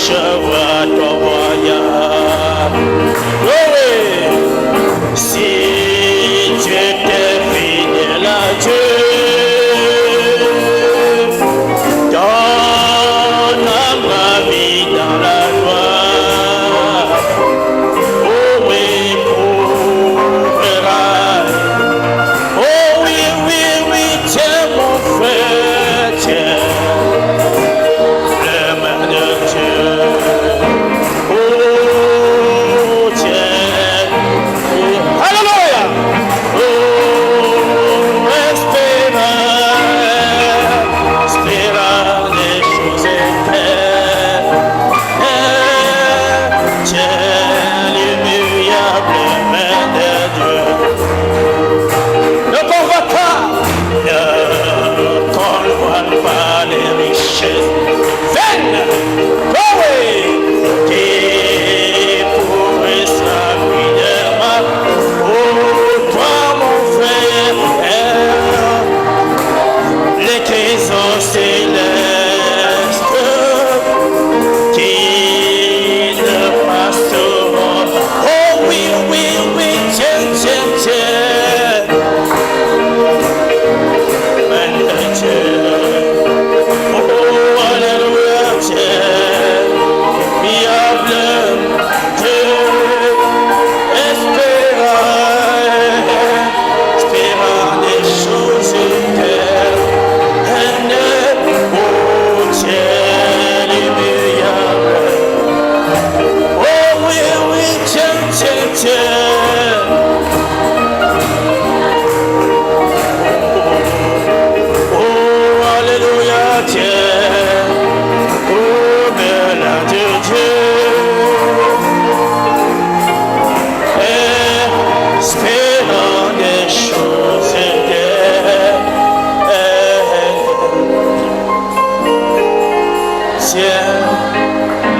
je vois ton royaume. Oui, si tu étais fidèle à Dieu, donne à ma vie dans la gloire. Oh oui, couvre-la. Oh oui, oui, oui, tiens mon frère, tiens le main de Dieu. Oh, tiens. Alléluia. Oh, espérant des choses éternelles. Tiens l'immuable main de Dieu. Ne convoite pas, ne convoite pas les richesses vaines. Oh oui, qui pourrait s'appuyer. Oh, toi mon frère, les trésors célestes qui ne passeront. Oh oui, oui, oui, tiens, tiens, tiens. Main de Dieu. Oh, alléluia, tiens. Diable, Dieu, espérant des choses éternelles. Oh, tiens, l'immuable. Oh, oui, oui, tiens, tiens, tiens. Oh, alléluia, tiens. Oh, belle de Dieu. Espérant des choses éternelles. Tiens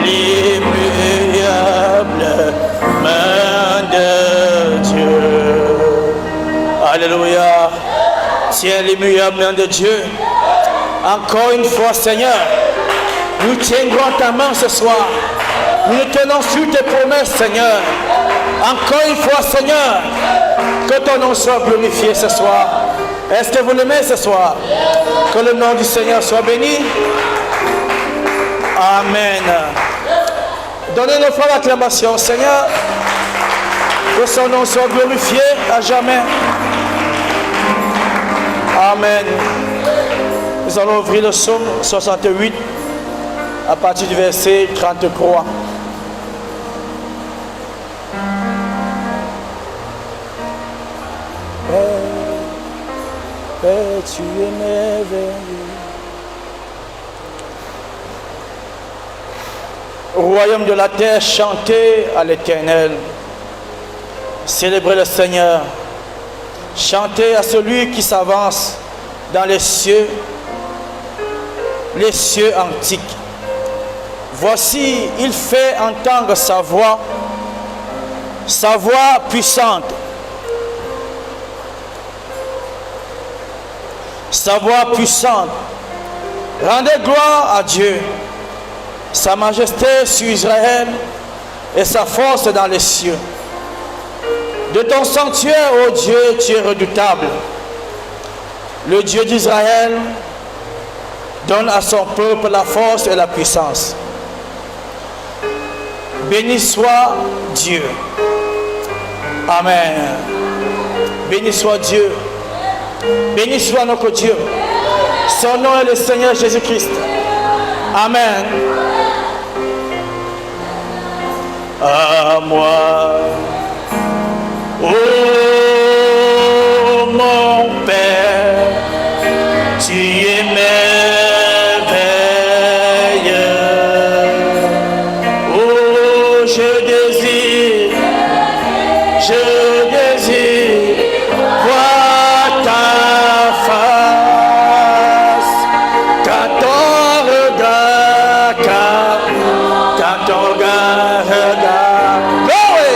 l'immuable main de Dieu. Alléluia. Tiens l'immuable main de Dieu. Encore une fois, Seigneur, nous tiendrons ta main ce soir. Nous nous tenons sur tes promesses, Seigneur. Encore une fois, Seigneur, que ton nom soit glorifié ce soir. Est-ce que vous l'aimez ce soir? Que le nom du Seigneur soit béni. Amen. Donnez nos fois l'acclamation, Seigneur. Que son nom soit glorifié à jamais. Amen. Nous allons ouvrir le psaume 68 à partir du verset 33. Père, tu es merveilleux. Au royaume de la terre, chantez à l'Éternel. Célébrez le Seigneur. Chantez à celui qui s'avance dans les cieux antiques. Voici, il fait entendre sa voix puissante. Sa voix puissante. Rendez gloire à Dieu. Sa majesté sur Israël et sa force dans les cieux. De ton sanctuaire, ô Dieu, tu es redoutable. Le Dieu d'Israël donne à son peuple la force et la puissance. Béni soit Dieu. Amen. Béni soit Dieu. Béni soit notre Dieu. Son nom est le Seigneur Jésus-Christ. Amen. À moi, ô mon Père, tu es merveilleux. Oh, je désire voir ta face, quand ton regard regarde. Oh oui.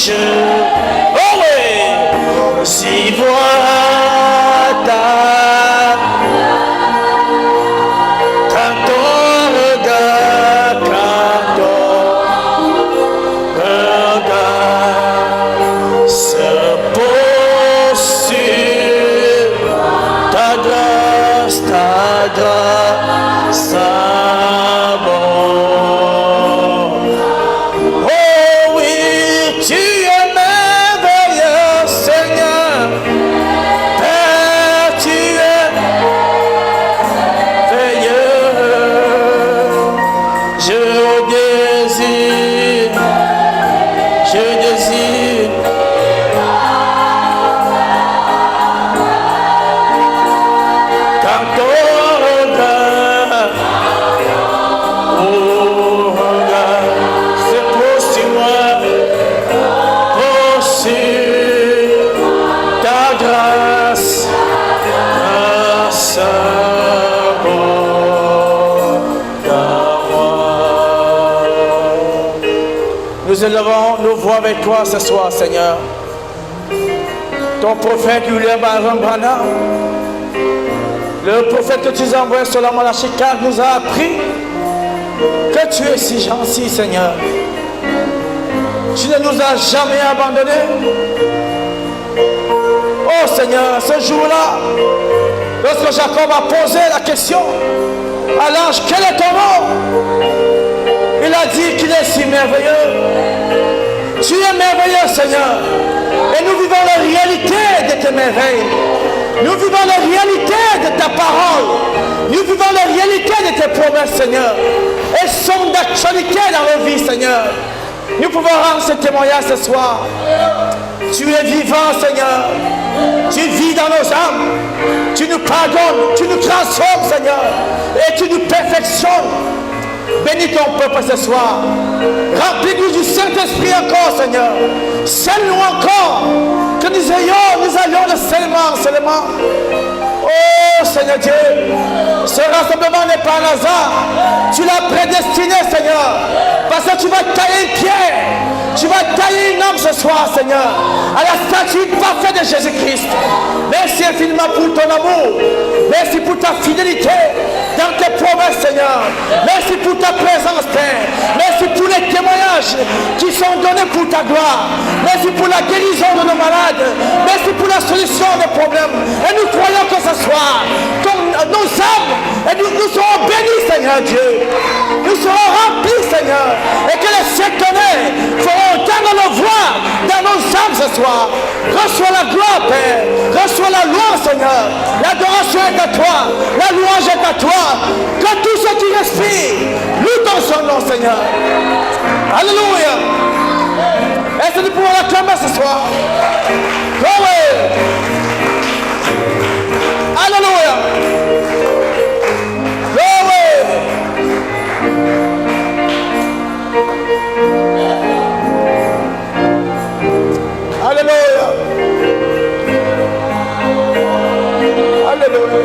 Oh oui, si vois ta quand on regarde se pose sur ta grâce, sa nous élevons nos voix avec toi ce soir, Seigneur. Ton prophète William Branham, le prophète que tu as envoyé sur la monarchie, car nous a appris que tu es si gentil, Seigneur. Tu ne nous as jamais abandonnés. Oh Seigneur, ce jour-là, lorsque Jacob a posé la question à l'ange, quel est ton nom? Il a dit qu'il est si merveilleux. Tu es merveilleux, Seigneur. Et nous vivons la réalité de tes merveilles. Nous vivons la réalité de ta parole. Nous vivons la réalité de tes promesses, Seigneur. Elles sont d'actualité dans nos vies, Seigneur. Nous pouvons rendre ce témoignage ce soir. Tu es vivant, Seigneur. Tu vis dans nos âmes. Tu nous pardonnes. Tu nous transformes, Seigneur. Et tu nous perfectionnes. Bénis ton peuple ce soir. Remplis-nous du Saint-Esprit encore, Seigneur. Scelle-nous encore. Que nous allions le seulement. Oh, Seigneur Dieu. Ce rassemblement n'est pas un hasard. Tu l'as prédestiné, Seigneur. Parce que tu vas tailler une pierre. Tu vas tailler une âme ce soir, Seigneur. À la statue parfaite de Jésus-Christ. Merci infiniment pour ton amour. Merci pour ta fidélité dans tes promesses, Seigneur. Merci pour ta présence, Père. Merci pour les témoignages qui sont donnés pour ta gloire. Merci pour la guérison de nos malades. Merci pour la solution des problèmes. Et nous croyons que ce soir, nos âmes, et nous serons bénis, Seigneur Dieu. Nous serons remplis, Seigneur. Et que les sectionnaires feront entendre nos voix dans nos âmes ce soir. Reçois la gloire, Père. Reçois la louange, Seigneur. L'adoration est à toi. La louange est à toi. Que tous ceux qui respirent louent ton son nom, Seigneur. Alléluia. Est-ce que nous pouvons l'acclamer ce soir? Oh oui. Alléluia. Oh oui. Alléluia. Alléluia.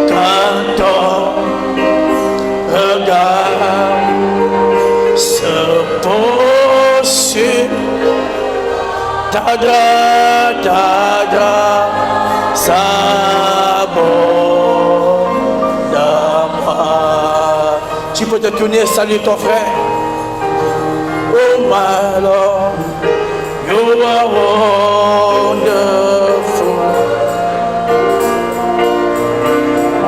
Quand on regarde se pose sur ta grâce, sa bonne amour. Tu peux te tourner et saluer ton frère. Oh my Lord, you are wonderful.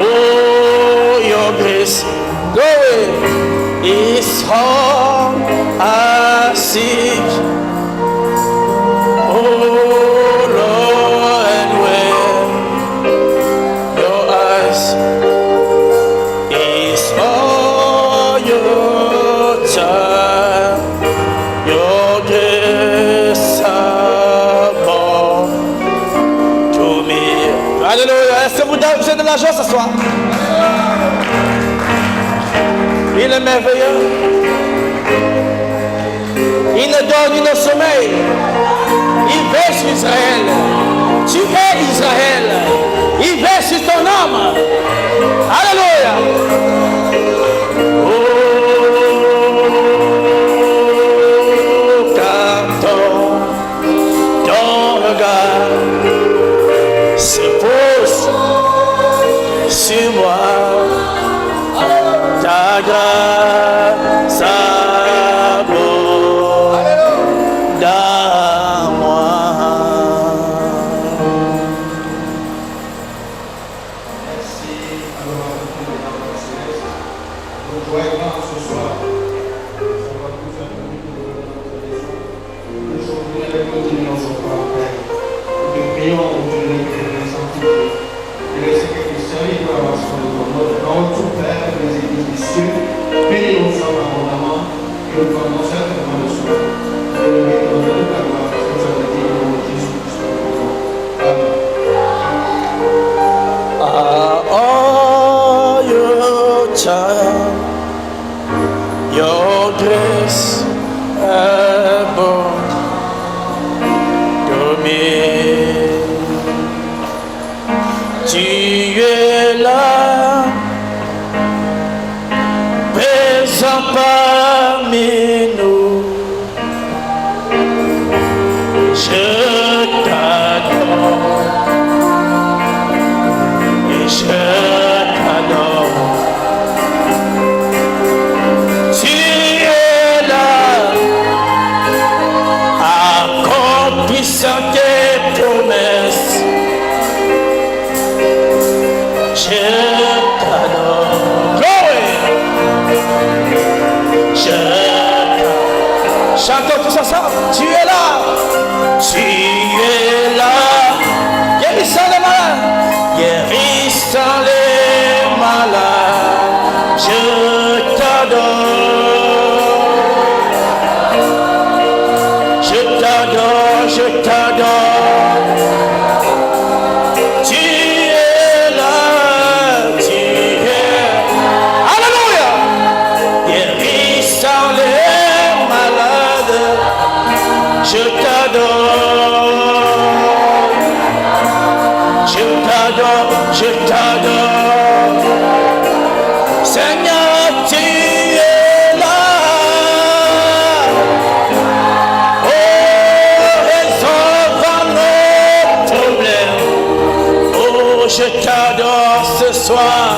Oh, your grace, glory is all I seek. Oh Lord, and when your eyes is all your time, your grace above to me. Alléluia. Est-ce que vous avez de la joie ce soir? Il est merveilleux. Il ne dort ni ne sommeille. Il veille sur Israël. Tu es Israël. Il veille sur ton âme. Alléluia. Oh. all your child, your grace above me. Tu es là, présent parmi nous. Je t'adore et je t'adore. Tu es là, accomplissant tes promesses. Je t'adore. Glory. Je t'adore. Chantons tous ensemble. Tu es là. Tu es là. Guérissant les malades. Guérissant les malades. Je t'adore. Je t'adore. Je t'adore. Tu es là. Tu es. Alléluia. Guérissant les malades. Je t'adore, je t'adore, je t'adore. Seigneur, tu es là. Oh, résolve nos problèmes. Oh, je t'adore ce soir.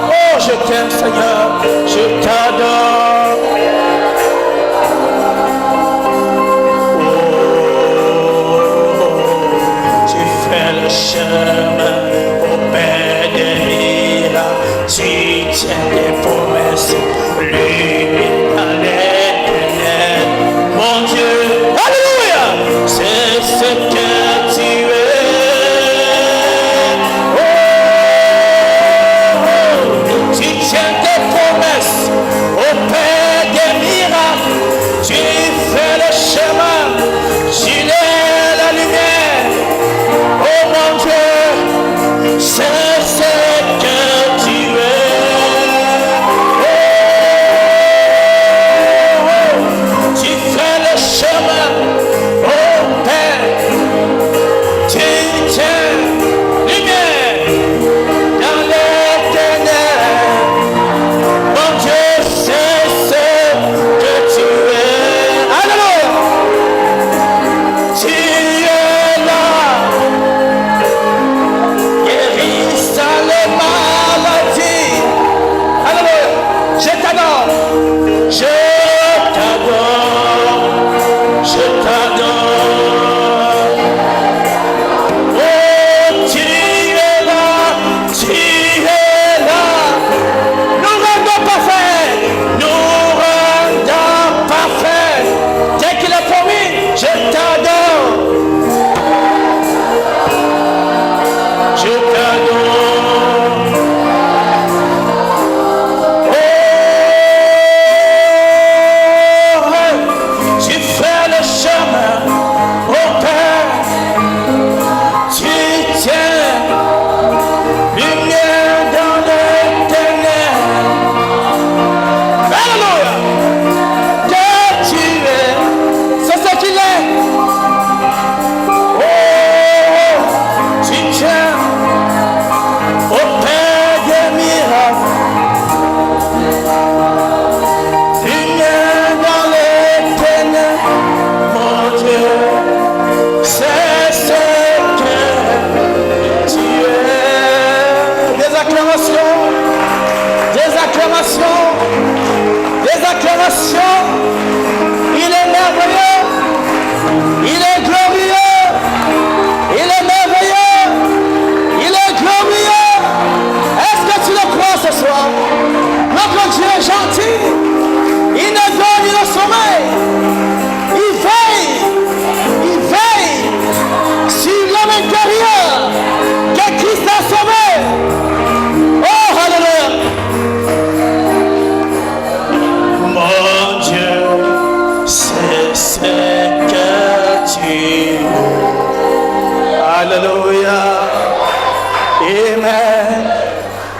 Oh, je t'aime, Seigneur, je t'adore.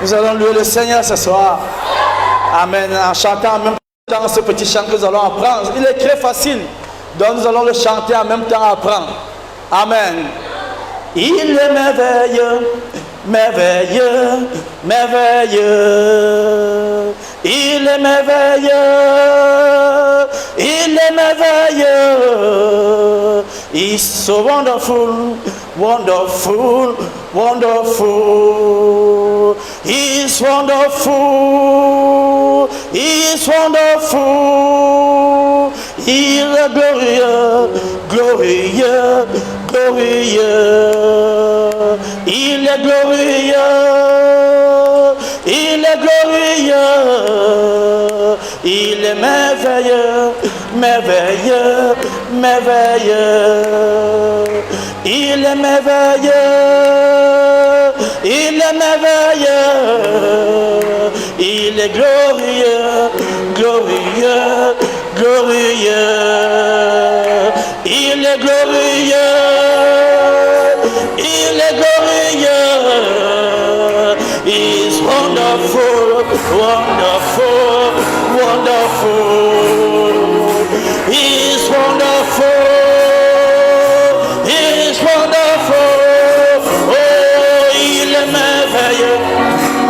Nous allons louer le Seigneur ce soir. Amen. En chantant en même temps ce petit chant que nous allons apprendre. Il est très facile. Donc nous allons le chanter en même temps apprendre. Amen. Il est merveilleux, merveilleux, merveilleux. Il est merveilleux, il est merveilleux. He's so wonderful, wonderful, wonderful. He's wonderful, he's wonderful. Il est glorieux, glorieux, glorieux. Il est glorieux, il est glorieux. Il est merveilleux, merveilleux, merveilleux. Il est merveilleux, il est merveilleux. Il est glorieux, glorieux, glorieux. Il est glorieux, il est glorieux. He's wonderful, wonderful, wonderful. He's wonderful, he's wonderful. Oh, il est merveilleux,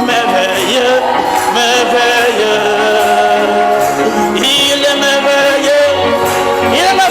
merveilleux, merveilleux. Il est merveilleux, il est merveilleux.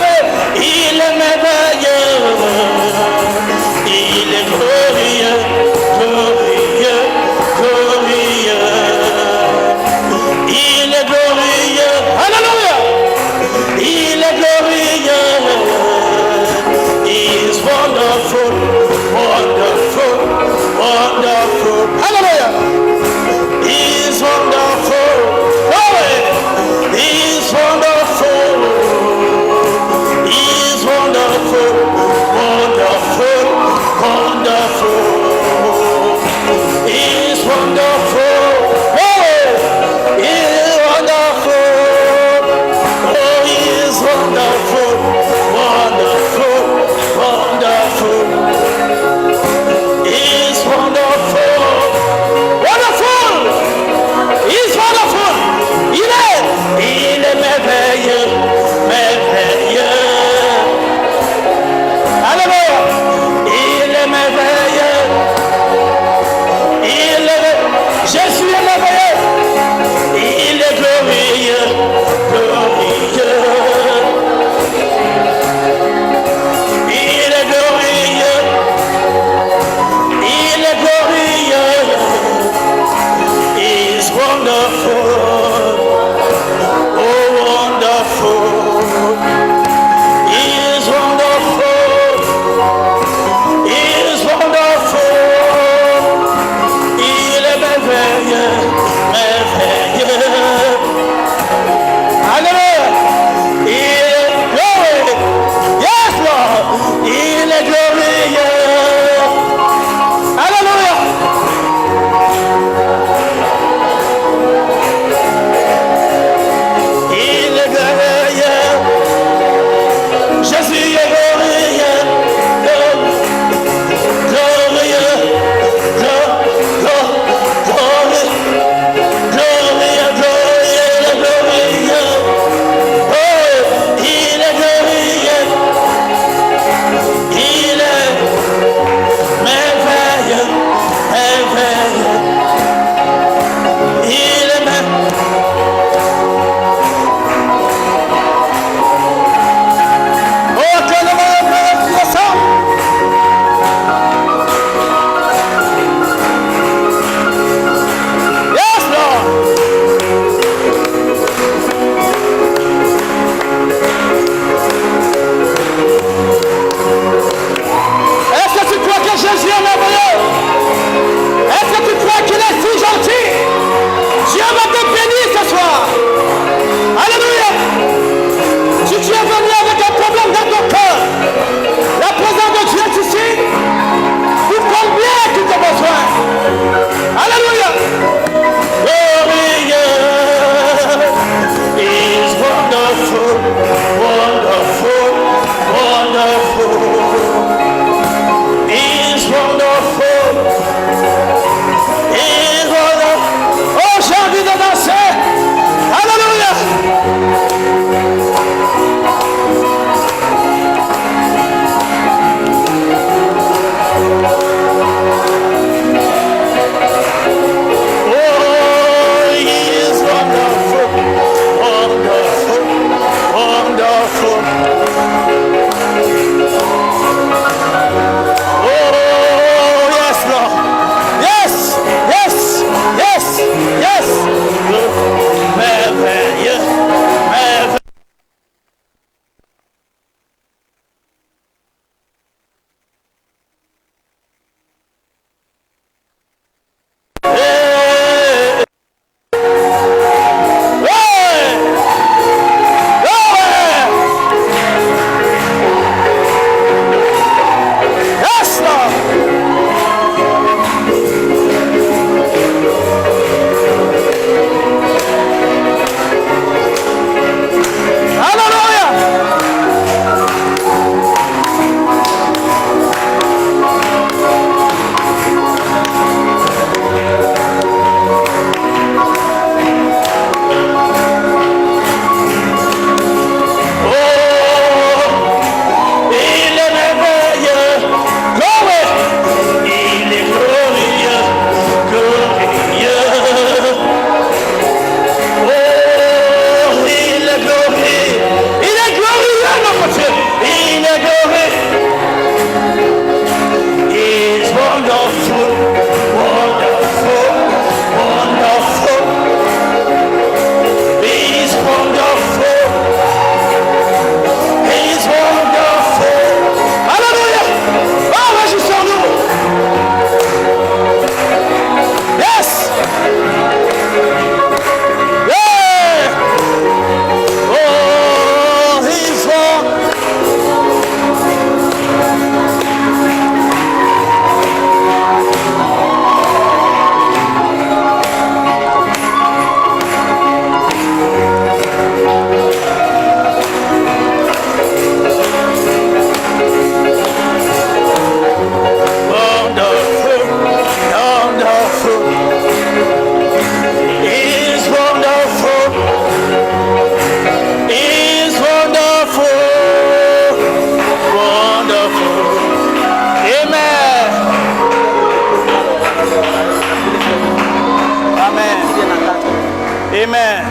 Amen.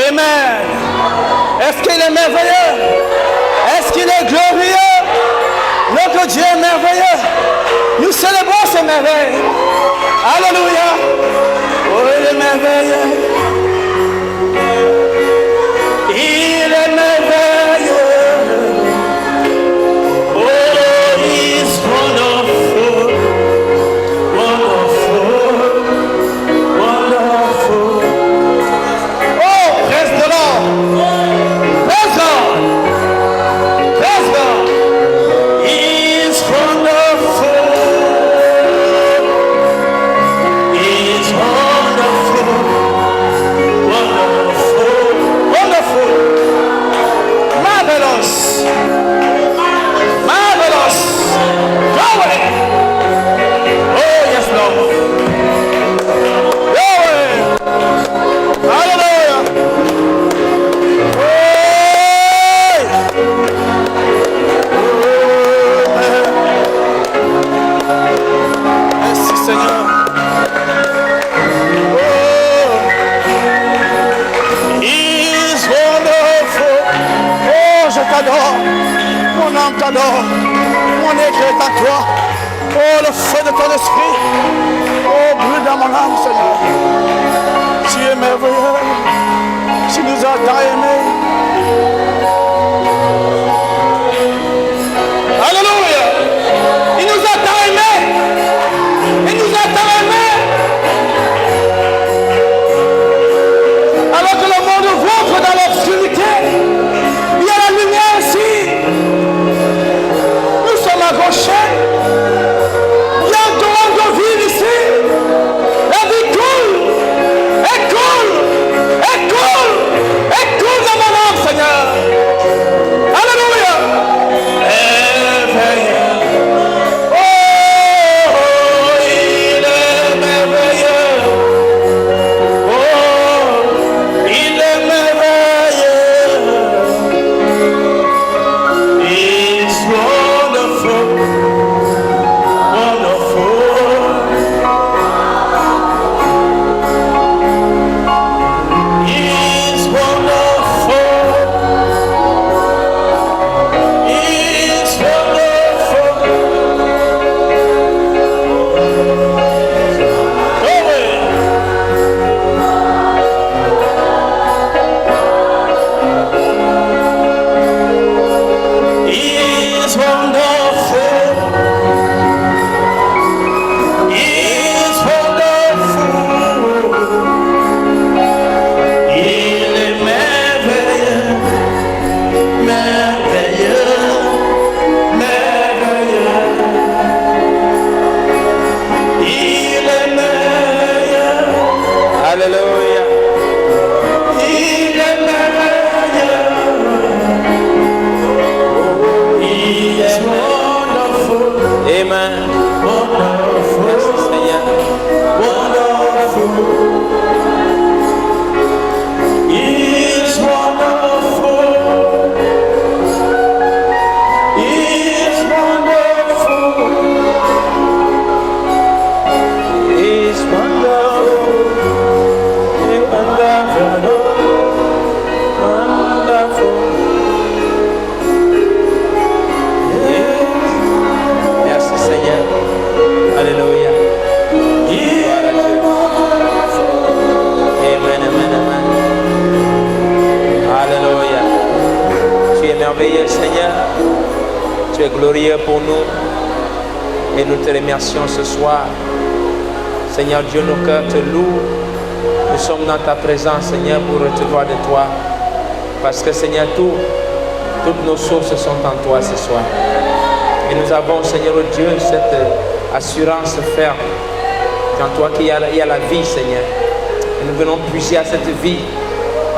Amen. Est-ce qu'il est merveilleux? Est-ce qu'il est glorieux? Notre Dieu est merveilleux. Nous célébrons ces merveilles. Alléluia. Oh, il est merveilleux. Il est merveilleux. Oh, he's wonderful. Wonderful. Wonderful. Oh, praise the Lord. Praise God. Praise God. He's wonderful. He's wonderful. Wonderful. Wonderful. Marvelous. Marvelous. Glory. Oh, yes, Lord. Glory. Hallelujah. Merci Seigneur. Oh, He's wonderful. Oh, je t'adore. Mon âme t'adore. Mon être est à toi. Oh, le feu de ton esprit. Oh, brûle dans mon âme, Seigneur. Tu es merveilleux. Tu nous as tant aimés. Alléluia. Il nous a tant aimés. Il nous a tant aimés. Alors que le monde vôtre dans l'obscurité, il y a la lumière ici. Nous sommes accrochés. Il y a un torrent de vie ici. La vie coule. Elle coule. Elle coule. Elle coule dans mon âme, Seigneur. Alléluia. Merveilleux. Oh, il est merveilleux. Oh, il est merveilleux. It's wonderful. Wonderful. It's wonderful. It's wonderful. Glory. It's wonderful. It's wonderful. Il est merveilleux, merveilleux, merveilleux. Il est merveilleux. Alléluia. Il est merveilleux. Il est wonderful. Amen. Wonderful. Merci Seigneur. Wonderful. He's wonderful. He's wonderful. He's wonderful. He's wonderful. Wonderful. Merci Seigneur. Alléluia. Gloire à Dieu. Amen, amen, amen. Alléluia. Tu es merveilleux, Seigneur. Tu es glorieux pour nous. Et nous te remercions ce soir. Seigneur Dieu, nos cœurs te louent. Nous sommes dans ta présence, Seigneur, pour recevoir de toi. Parce que, Seigneur, toutes nos sources sont en toi ce soir. Et nous avons, Seigneur Dieu, cette assurance ferme qu'en toi qu'il y a la vie, Seigneur. Et nous venons puiser à cette vie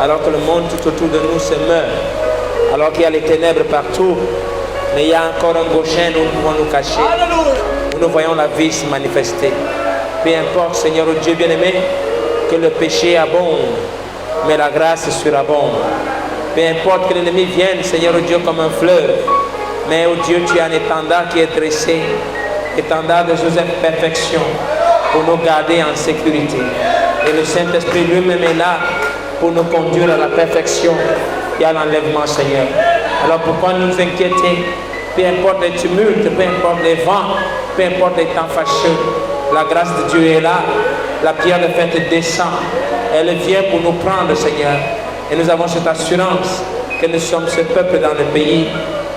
alors que le monde tout autour de nous se meurt, alors qu'il y a les ténèbres partout, mais il y a encore un gauchin où nous pouvons nous cacher, où nous voyons la vie se manifester. Peu importe, Seigneur Dieu bien-aimé, que le péché abonde, mais la grâce surabonde. Peu importe que l'ennemi vienne, Seigneur Dieu, comme un fleuve, mais oh Dieu, tu as un étendard qui est dressé, étendard de Joseph perfection, pour nous garder en sécurité. Et le Saint-Esprit lui-même est là pour nous conduire à la perfection et à l'enlèvement, Seigneur. Alors pourquoi nous inquiéter? Peu importe les tumultes, peu importe les vents, peu importe les temps fâcheux, la grâce de Dieu est là. La pierre de fête descend. Elle vient pour nous prendre, Seigneur. Et nous avons cette assurance que nous sommes ce peuple dans le pays.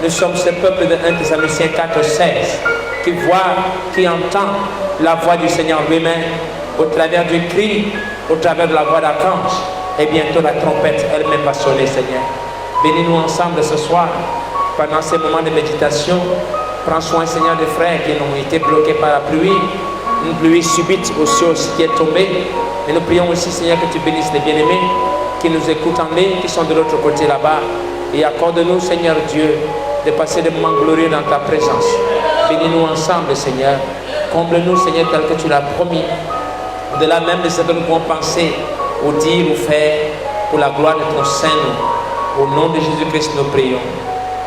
Nous sommes ce peuple de 1 Thessaloniciens 4:16 qui voit, qui entend la voix du Seigneur lui-même au travers du cri, au travers de la voix d'archange. Et bientôt la trompette elle-même va sonner, Seigneur. Bénis-nous ensemble ce soir pendant ces moments de méditation. Prends soin, Seigneur, des frères qui ont été bloqués par la pluie, une pluie subite aussi qui est tombée. Et nous prions aussi, Seigneur, que tu bénisses les bien-aimés qui nous écoutent en ligne, qui sont de l'autre côté là-bas. Et accorde-nous, Seigneur Dieu, de passer des moments glorieux dans ta présence. Bénis-nous ensemble, Seigneur. Comble-nous, Seigneur, tel que tu l'as promis. Au-delà même de ce que nous pouvons penser, ou dire, ou faire, pour la gloire de ton Saint-Nom. Au nom de Jésus-Christ, nous prions.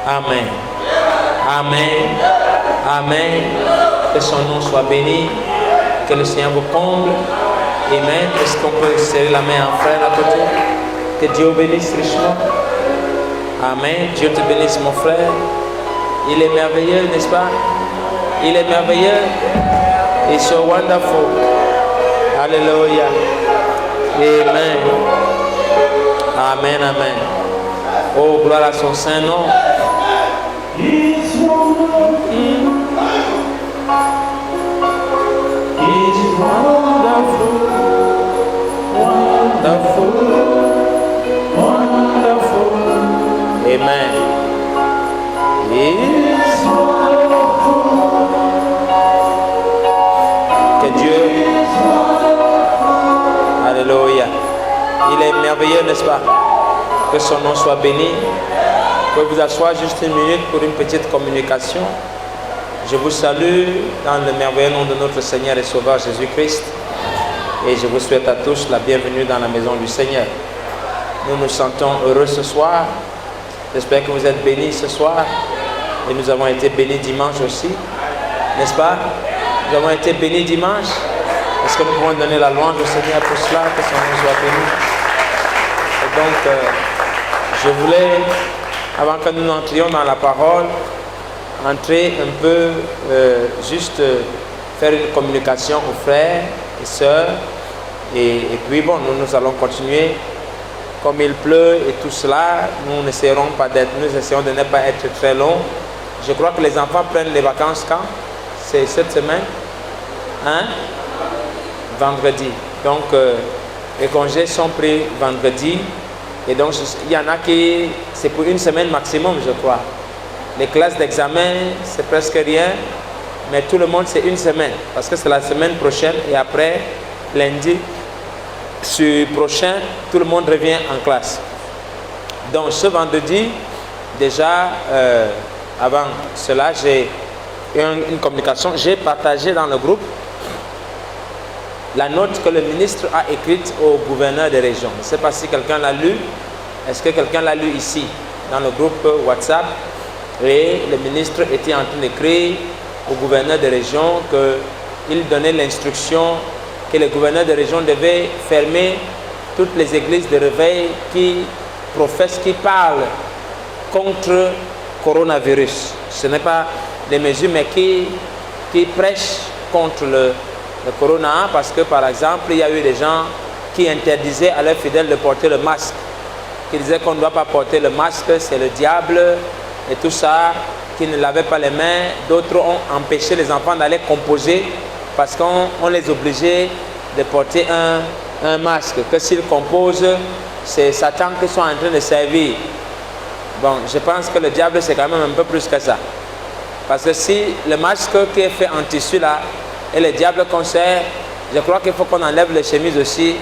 Amen. Amen. Amen. Que son nom soit béni. Que le Seigneur vous comble. Amen. Est-ce qu'on peut serrer la main en frère à côté? Que Dieu vous bénisse richement. Amen. Dieu te bénisse, mon frère. Il est merveilleux, n'est-ce pas? Il est merveilleux. It's so wonderful. Hallelujah. Amen. Amen, amen. Oh, gloire à son saint nom. It's wonderful. Wonderful. Wonderful. Amen. It's wonderful. Que Dieu. Alléluia. Il est merveilleux, n'est-ce pas? Que son nom soit béni. Vous pouvez vous asseoir juste une minute pour une petite communication. Je vous salue dans le merveilleux nom de notre Seigneur et Sauveur Jésus-Christ. Et je vous souhaite à tous la bienvenue dans la maison du Seigneur. Nous nous sentons heureux ce soir. J'espère que vous êtes bénis ce soir. Et nous avons été bénis dimanche aussi. N'est-ce pas? Nous avons été bénis dimanche. Est-ce que nous pouvons donner la louange au Seigneur pour cela, que son nom soit béni? Et donc, je voulais, avant que nous entrions dans la parole, entrer un peu, juste faire une communication aux frères et sœurs. Et puis, bon, nous allons continuer. Comme il pleut et tout cela, nous essayons de ne pas être très longs. Je crois que les enfants prennent les vacances quand? C'est cette semaine? Hein? Vendredi. Donc, les congés sont pris vendredi. Et donc, il y en a qui, c'est pour une semaine maximum, je crois. Les classes d'examen, c'est presque rien. Mais tout le monde, c'est une semaine. Parce que c'est la semaine prochaine. Et après, lundi prochain, tout le monde revient en classe. Donc, ce vendredi, déjà, avant cela, j'ai eu une communication. J'ai partagé dans le groupe la note que le ministre a écrite au gouverneur des régions. Je ne sais pas si quelqu'un l'a lu. Est-ce que quelqu'un l'a lu ici, dans le groupe WhatsApp? Et le ministre était en train d'écrire au gouverneur des régions qu'il donnait l'instruction que le gouverneur des régions devait fermer toutes les églises de réveil qui professent, qui parlent contre coronavirus. Ce n'est pas des mesures, mais qui prêchent contre le corona, parce que par exemple, il y a eu des gens qui interdisaient à leurs fidèles de porter le masque, qui disaient qu'on ne doit pas porter le masque, c'est le diable et tout ça, qui ne lavaient pas les mains. D'autres ont empêché les enfants d'aller composer parce qu'on les obligeait de porter un masque, que s'ils composent, c'est Satan qui sont en train de servir. Bon, je pense que le diable c'est quand même un peu plus que ça, parce que si le masque qui est fait en tissu là, et le diable qu'on sert, je crois qu'il faut qu'on enlève les chemises aussi.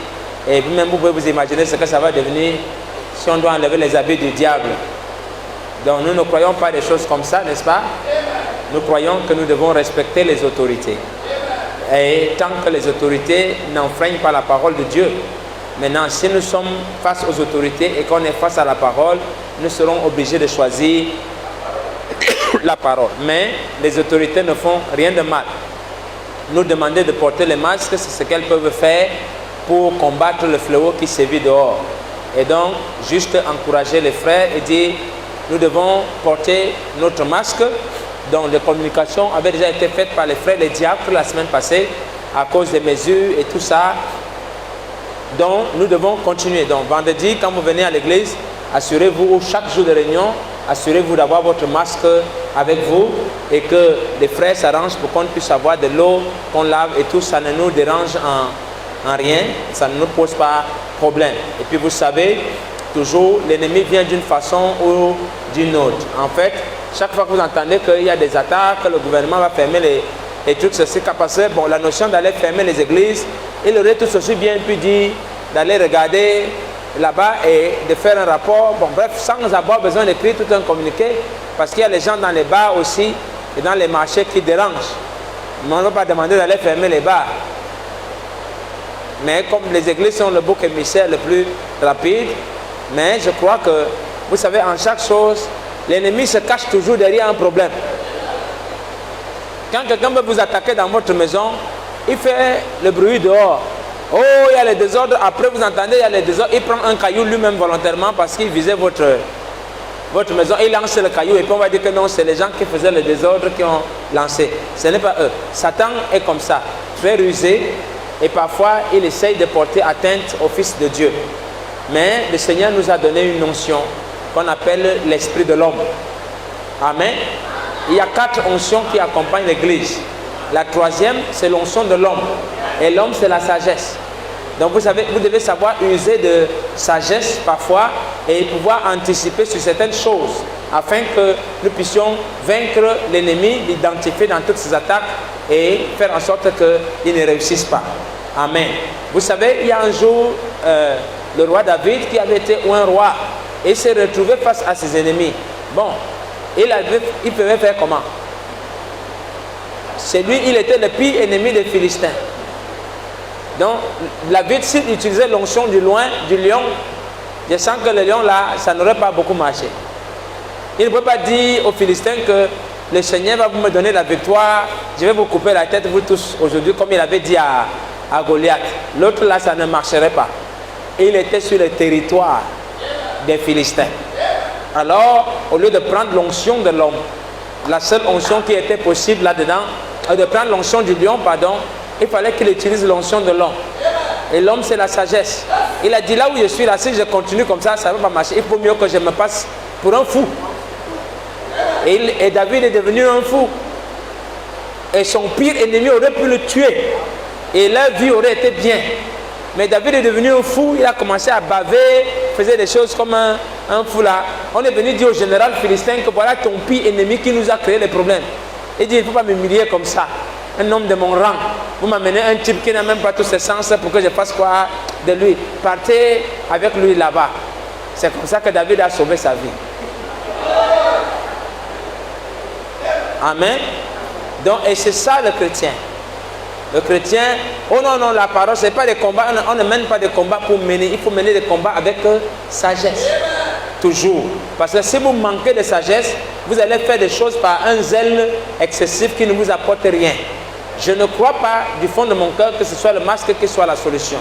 Et puis même vous pouvez vous imaginer ce que ça va devenir si on doit enlever les habits du diable. Donc nous ne croyons pas des choses comme ça, n'est-ce pas? Nous croyons que nous devons respecter les autorités. Et tant que les autorités n'enfreignent pas la parole de Dieu. Maintenant, si nous sommes face aux autorités et qu'on est face à la parole, nous serons obligés de choisir la parole. Mais les autorités ne font rien de mal. Nous demander de porter les masques, c'est ce qu'elles peuvent faire pour combattre le fléau qui sévit dehors. Et donc, juste encourager les frères et dire, nous devons porter notre masque. Donc, les communications avaient déjà été faites par les frères, les diacres la semaine passée, à cause des mesures et tout ça. Donc, nous devons continuer. Donc, vendredi, quand vous venez à l'église, assurez-vous, chaque jour de réunion, assurez-vous d'avoir votre masque avec vous et que les frères s'arrangent pour qu'on puisse avoir de l'eau, qu'on lave et tout. Ça ne nous dérange en rien, ça ne nous pose pas problème. Et puis, vous savez, toujours, l'ennemi vient d'une façon ou d'une autre. En fait, chaque fois que vous entendez qu'il y a des attaques, que le gouvernement va fermer les trucs, ceci, parce que bon, la notion d'aller fermer les églises, il aurait tout aussi bien pu dire d'aller regarder là-bas et de faire un rapport, bon bref, sans avoir besoin d'écrire tout un communiqué, parce qu'il y a les gens dans les bars aussi et dans les marchés qui dérangent. Mais on ne va pas demander d'aller fermer les bars. Mais comme les églises sont le bouc émissaire le plus rapide, mais je crois que, vous savez, en chaque chose, l'ennemi se cache toujours derrière un problème. Quand quelqu'un veut vous attaquer dans votre maison, il fait le bruit dehors. Oh, il y a les désordres. Après, vous entendez, il y a les désordres. Il prend un caillou lui-même volontairement parce qu'il visait votre maison. Il lance le caillou et puis on va dire que non, c'est les gens qui faisaient le désordre qui ont lancé. Ce n'est pas eux. Satan est comme ça, très rusé et parfois il essaye de porter atteinte au Fils de Dieu. Mais le Seigneur nous a donné une notion qu'on appelle l'esprit de l'homme. Amen. Il y a 4 onction qui accompagnent l'Église. La 3e, c'est l'onction de l'homme. Et l'homme, c'est la sagesse. Donc vous savez, vous devez savoir user de sagesse parfois et pouvoir anticiper sur certaines choses afin que nous puissions vaincre l'ennemi, l'identifier dans toutes ses attaques et faire en sorte qu'il ne réussisse pas. Amen. Vous savez, il y a un jour, le roi David qui avait été un roi et s'est retrouvé face à ses ennemis. Bon, il pouvait faire comment? C'est lui, il était le pire ennemi des Philistins. Donc, David, s'il utilisait l'onction du lion, je sens que le lion là, ça n'aurait pas beaucoup marché. Il ne peut pas dire aux Philistins que le Seigneur va vous me donner la victoire, je vais vous couper la tête, vous tous, aujourd'hui, comme il avait dit à Goliath. L'autre là, ça ne marcherait pas. Il était sur le territoire des Philistins. Alors, au lieu de prendre l'onction de l'homme, la seule onction qui était possible là-dedans, de prendre l'onction du lion, pardon, il fallait qu'il utilise l'onction de l'homme. Et l'homme, c'est la sagesse. Il a dit, là où je suis là, si je continue comme ça, ça ne va pas marcher. Il faut mieux que je me passe pour un fou. Et David est devenu un fou. Et son pire ennemi aurait pu le tuer. Et leur vie aurait été bien. Mais David est devenu un fou, il a commencé à baver, faisait des choses comme un fou là. On est venu dire au général philistin que voilà ton pire ennemi qui nous a créé les problèmes. Il dit, il ne faut pas m'humilier comme ça. Un homme de mon rang. Vous m'amenez un type qui n'a même pas tous ses sens pour que je fasse quoi de lui. Partez avec lui là-bas. C'est comme ça que David a sauvé sa vie. Amen. Donc, et c'est ça le chrétien. Le chrétien, oh non, non, la parole, ce n'est pas des combats, on ne mène pas des combats pour mener, il faut mener des combats avec sagesse. Toujours. Parce que si vous manquez de sagesse, vous allez faire des choses par un zèle excessif qui ne vous apporte rien. Je ne crois pas du fond de mon cœur que ce soit le masque qui soit la solution.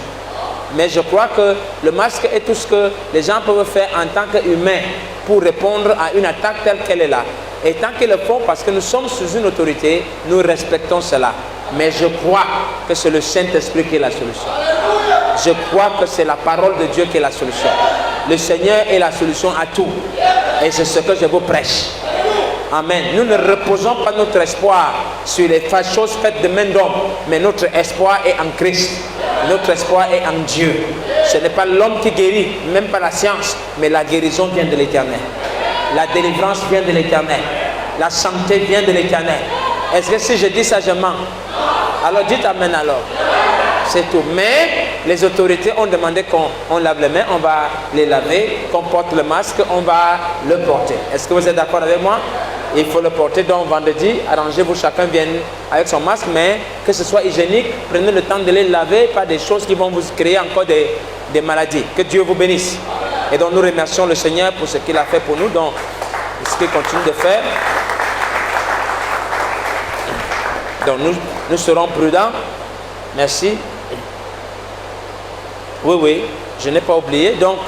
Mais je crois que le masque est tout ce que les gens peuvent faire en tant qu'humains pour répondre à une attaque telle qu'elle est là. Et tant qu'ils le font, parce que nous sommes sous une autorité, nous respectons cela. Mais je crois que c'est le Saint-Esprit qui est la solution. Je crois que c'est la parole de Dieu qui est la solution. Le Seigneur est la solution à tout. Et c'est ce que je vous prêche. Amen. Nous ne reposons pas notre espoir sur les choses faites de main d'homme, mais notre espoir est en Christ. Notre espoir est en Dieu. Ce n'est pas l'homme qui guérit, même pas la science, mais la guérison vient de l'Éternel. La délivrance vient de l'Éternel. La santé vient de l'Éternel. Est-ce que si je dis ça, je mens? Alors dites Amen alors. C'est tout. Mais les autorités ont demandé qu'on lave les mains, on va les laver, qu'on porte le masque, on va le porter. Est-ce que vous êtes d'accord avec moi? Il faut le porter. Donc vendredi, arrangez-vous, chacun vienne avec son masque, mais que ce soit hygiénique, prenez le temps de les laver, pas des choses qui vont vous créer encore des maladies. Que Dieu vous bénisse. Et donc nous remercions le Seigneur pour ce qu'il a fait pour nous, donc ce qu'il continue de faire. Donc nous serons prudents. Merci. Oui, oui, je n'ai pas oublié. Donc,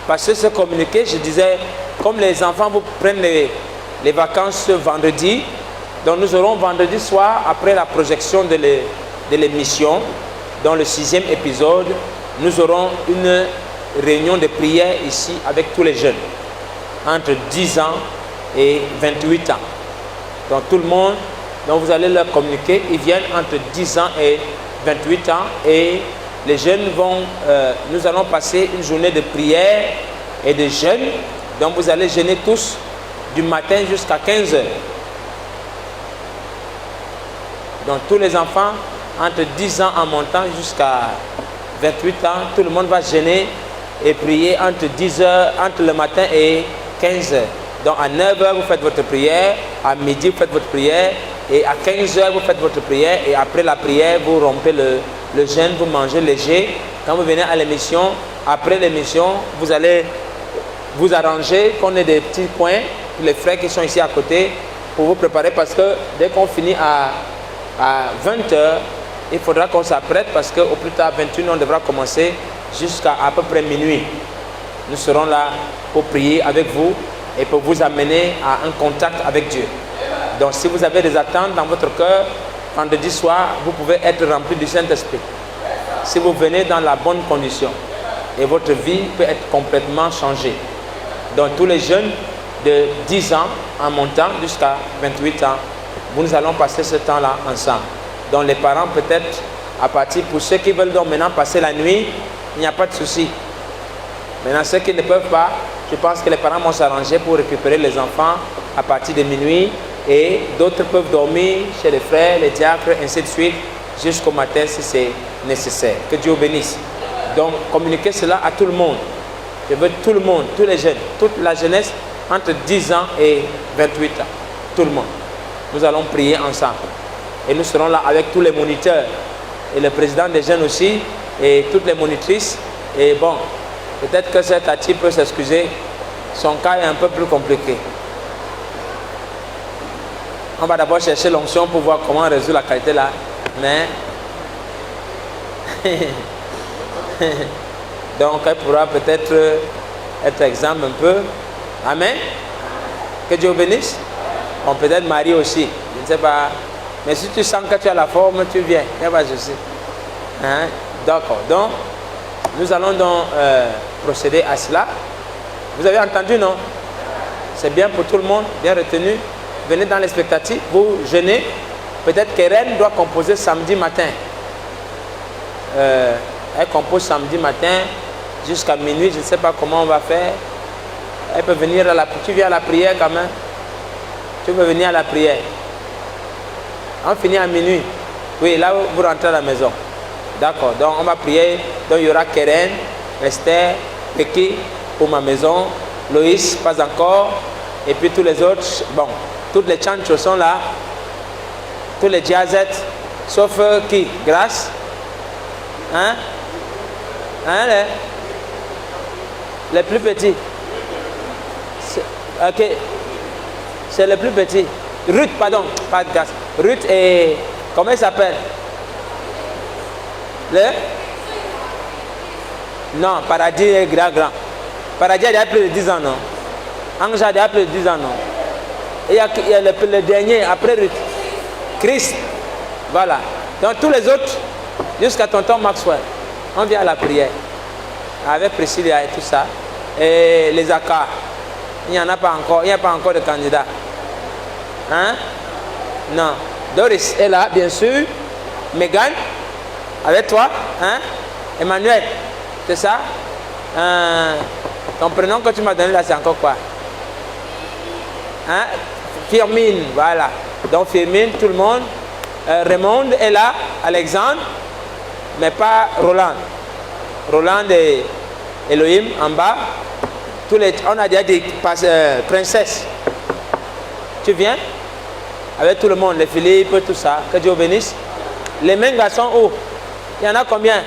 parce que ce communiqué, je disais, comme les enfants vous prennent les vacances ce vendredi, donc nous aurons vendredi soir, après la projection de l'émission, dans le 6e épisode, nous aurons une réunion de prière ici avec tous les jeunes, entre 10 ans et 28 ans. Donc tout le monde, donc vous allez leur communiquer, ils viennent entre 10 ans et 28 ans et les jeunes vont, nous allons passer une journée de prière et de jeûne. Donc vous allez jeûner tous du matin jusqu'à 15 heures. Donc tous les enfants entre 10 ans en montant jusqu'à 28 ans, tout le monde va jeûner et prier entre 10 heures, entre le matin et 15 heures. Donc à 9 heures, vous faites votre prière, à midi, vous faites votre prière, et à 15 heures, vous faites votre prière, et après la prière, vous rompez le jeûne, vous mangez léger. Quand vous venez à l'émission, après l'émission, vous allez vous arranger, qu'on ait des petits coins, les frères qui sont ici à côté, pour vous préparer, parce que dès qu'on finit à 20 heures, il faudra qu'on s'apprête, parce qu'au plus tard, 21, on devra commencer jusqu'à à peu près minuit. Nous serons là pour prier avec vous et pour vous amener à un contact avec Dieu. Donc si vous avez des attentes dans votre cœur, vendredi soir, vous pouvez être rempli du Saint-Esprit. Si vous venez dans la bonne condition, et votre vie peut être complètement changée. Donc tous les jeunes de 10 ans en montant jusqu'à 28 ans, nous allons passer ce temps-là ensemble. Donc les parents peut-être, à partir, pour ceux qui veulent donc maintenant passer la nuit, il n'y a pas de souci. Maintenant ceux qui ne peuvent pas, je pense que les parents vont s'arranger pour récupérer les enfants à partir de minuit, et d'autres peuvent dormir chez les frères, les diacres, ainsi de suite, jusqu'au matin si c'est nécessaire. Que Dieu vous bénisse. Donc communiquez cela à tout le monde. Je veux tout le monde, tous les jeunes, toute la jeunesse entre 10 ans et 28 ans. Tout le monde. Nous allons prier ensemble. Et nous serons là avec tous les moniteurs et le président des jeunes aussi et toutes les monitrices. Et bon, peut-être que cet Tati peut s'excuser. Son cas est un peu plus compliqué. On va d'abord chercher l'onction pour voir comment résoudre la qualité là. Mais donc elle pourra peut-être être exemple un peu. Amen. Que Dieu bénisse. On peut-être Marie aussi. Je ne sais pas. Mais si tu sens que tu as la forme, tu viens. Il n'y a pas de souci. Hein? D'accord. Donc, nous allons donc procéder à cela. Vous avez entendu, non? C'est bien pour tout le monde, bien retenu. Venez dans l'expectative, vous jeûnez. Peut-être qu'Hélène doit composer samedi matin. Elle compose samedi matin jusqu'à minuit. Je ne sais pas comment on va faire. Elle peut venir à la... Tu viens à la prière quand même? Tu peux venir à la prière. On finit à minuit. Oui, là vous rentrez à la maison. D'accord. Donc on va prier. Donc il y aura Keren, Esther, Peki pour ma maison, Loïs, pas encore. Et puis tous les autres. Bon, toutes les chantres sont là. Tous les jazzettes. Sauf qui? Grâce. Hein? Hein les plus petits. Ok. C'est le plus petit. Ruth, pardon, pas de Grâce. Ruth et... Comment il s'appelle? Non, Paradis est grand. Paradis a déjà plus de 10 ans, non? Anja a déjà plus de 10 ans, non? Et il y a le dernier, après Ruth. Christ. Voilà. Donc tous les autres, jusqu'à tonton Maxwell, on vient à la prière. Avec Priscilla et tout ça. Et les accords. Il n'y en a pas encore. Il n'y a pas encore de candidat. Hein? Non. Doris est là, bien sûr. Megan, avec toi. Hein? Emmanuel, c'est ça? Ton prénom que tu m'as donné là, c'est encore quoi? Hein? Firmine, voilà. Donc Firmine, tout le monde. Raymond est là. Alexandre, mais pas Roland. Roland et Elohim en bas. On a déjà des princesses. Tu viens avec tout le monde, les Philippe, tout ça. Que Dieu vous bénisse. Les mêmes garçons, où? Il y en a combien?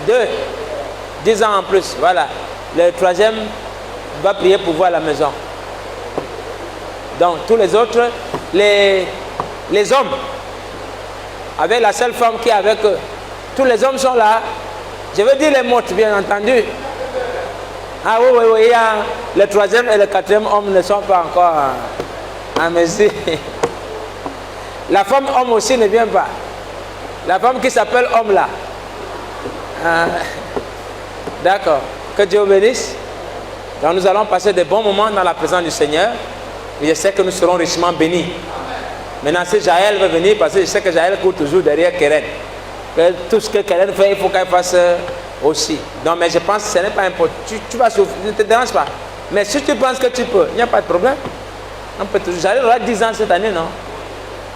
2. 10 ans en plus. Voilà. Le troisième va prier pour vous à la maison. Donc, tous les autres, les hommes, avec la seule femme qui est avec eux, tous les hommes sont là. Je veux dire les mortes, bien entendu. Ah oui, oui, oui, il y a le troisième et le quatrième homme ne sont pas encore en mesure. La femme homme aussi ne vient pas. La femme qui s'appelle homme là. D'accord. Que Dieu vous bénisse. Donc nous allons passer des bons moments dans la présence du Seigneur. Et je sais que nous serons richement bénis. Maintenant, si Jaël veut venir, parce que je sais que Jaël court toujours derrière Keren. Tout ce que Keren fait, il faut qu'elle fasse aussi. Donc, mais je pense que ce n'est pas important. Tu vas souffrir, ne te dérange pas. Mais si tu penses que tu peux, il n'y a pas de problème. On peut toujours. Jaël aura 10 ans cette année, non?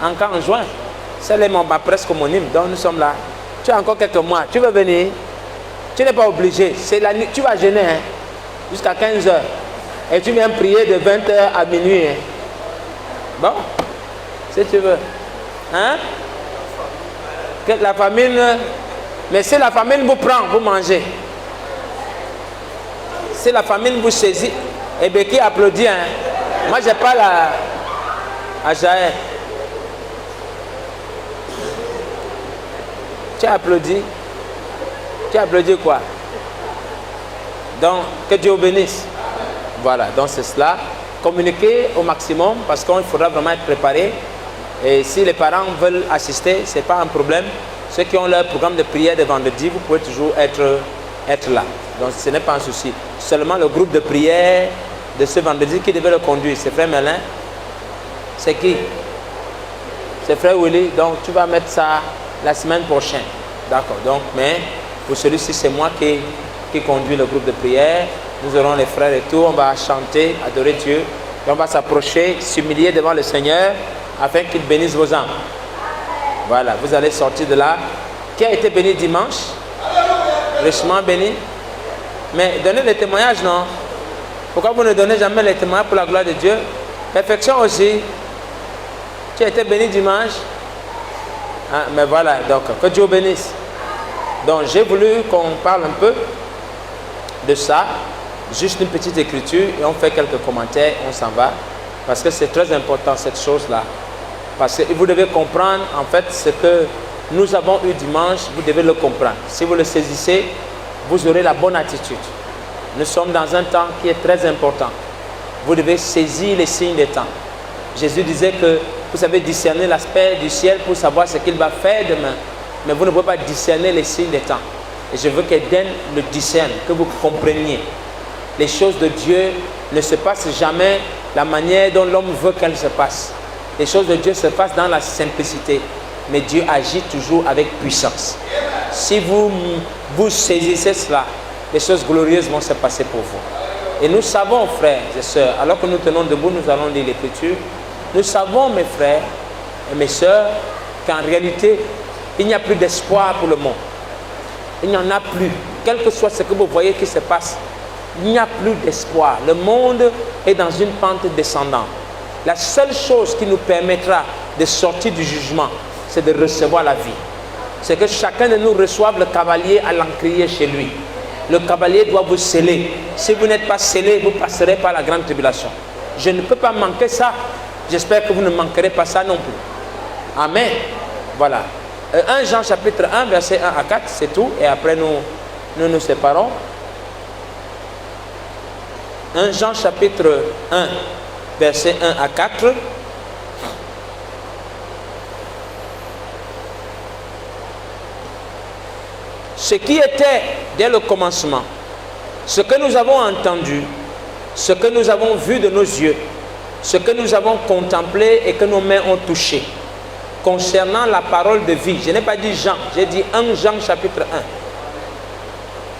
Encore en juin. C'est presque homonyme. Donc, nous sommes là. Tu as encore quelques mois. Tu veux venir? Tu n'es pas obligé. C'est la nuit. Tu vas jeûner hein, jusqu'à 15h. Et tu viens prier de 20h à minuit. Hein. Bon, si tu veux. Hein? Que la famine. Mais si la famine vous prend, vous mangez. Si la famine vous saisit, et bien qui applaudit, hein? Moi, je parle à Jaël. Tu as applaudi. Tu as applaudi quoi? Donc, que Dieu vous bénisse. Voilà, donc c'est cela. Communiquer au maximum parce qu'il faudra vraiment être préparé. Et si les parents veulent assister, ce n'est pas un problème. Ceux qui ont leur programme de prière de vendredi, vous pouvez toujours être là. Donc ce n'est pas un souci. Seulement le groupe de prière de ce vendredi qui devait le conduire, c'est Frère Melin. C'est qui? C'est Frère Willy. Donc tu vas mettre ça la semaine prochaine. D'accord. Donc, mais pour celui-ci, c'est moi qui conduis le groupe de prière. Nous aurons les frères et tout. On va chanter, adorer Dieu. Et on va s'approcher, s'humilier devant le Seigneur afin qu'il bénisse vos âmes. Voilà, vous allez sortir de là. Qui a été béni dimanche? Richement béni. Mais donnez les témoignages, non? Pourquoi vous ne donnez jamais les témoignages pour la gloire de Dieu? Perfection aussi. Tu as été béni dimanche? Ah, mais voilà, donc que Dieu bénisse. Donc j'ai voulu qu'on parle un peu de ça. Juste une petite écriture et on fait quelques commentaires, on s'en va. Parce que c'est très important cette chose-là. Parce que vous devez comprendre, en fait, ce que nous avons eu dimanche, vous devez le comprendre. Si vous le saisissez, vous aurez la bonne attitude. Nous sommes dans un temps qui est très important. Vous devez saisir les signes des temps. Jésus disait que vous savez discerner l'aspect du ciel pour savoir ce qu'il va faire demain. Mais vous ne pouvez pas discerner les signes des temps. Et je veux qu'Eden le discerne, que vous compreniez. Les choses de Dieu ne se passent jamais la manière dont l'homme veut qu'elles se passent. Les choses de Dieu se passent dans la simplicité. Mais Dieu agit toujours avec puissance. Si vous saisissez cela, les choses glorieuses vont se passer pour vous. Et nous savons, frères et sœurs, alors que nous tenons debout, nous allons lire l'Écriture. Nous savons, mes frères et mes sœurs, qu'en réalité, il n'y a plus d'espoir pour le monde. Il n'y en a plus. Quel que soit ce que vous voyez qui se passe, il n'y a plus d'espoir. Le monde est dans une pente descendante. La seule chose qui nous permettra de sortir du jugement, c'est de recevoir la vie. C'est que chacun de nous reçoive le cavalier à l'encrier chez lui. Le cavalier doit vous sceller. Si vous n'êtes pas scellé, vous passerez par la grande tribulation. Je ne peux pas manquer ça. J'espère que vous ne manquerez pas ça non plus. Amen. Voilà. 1 Jean chapitre 1, verset 1 à 4, c'est tout. Et après nous séparons. 1 Jean chapitre 1, verset 1 à 4. Ce qui était dès le commencement, ce que nous avons entendu, ce que nous avons vu de nos yeux, ce que nous avons contemplé et que nos mains ont touché, concernant la parole de vie. Je n'ai pas dit Jean, j'ai dit 1 Jean chapitre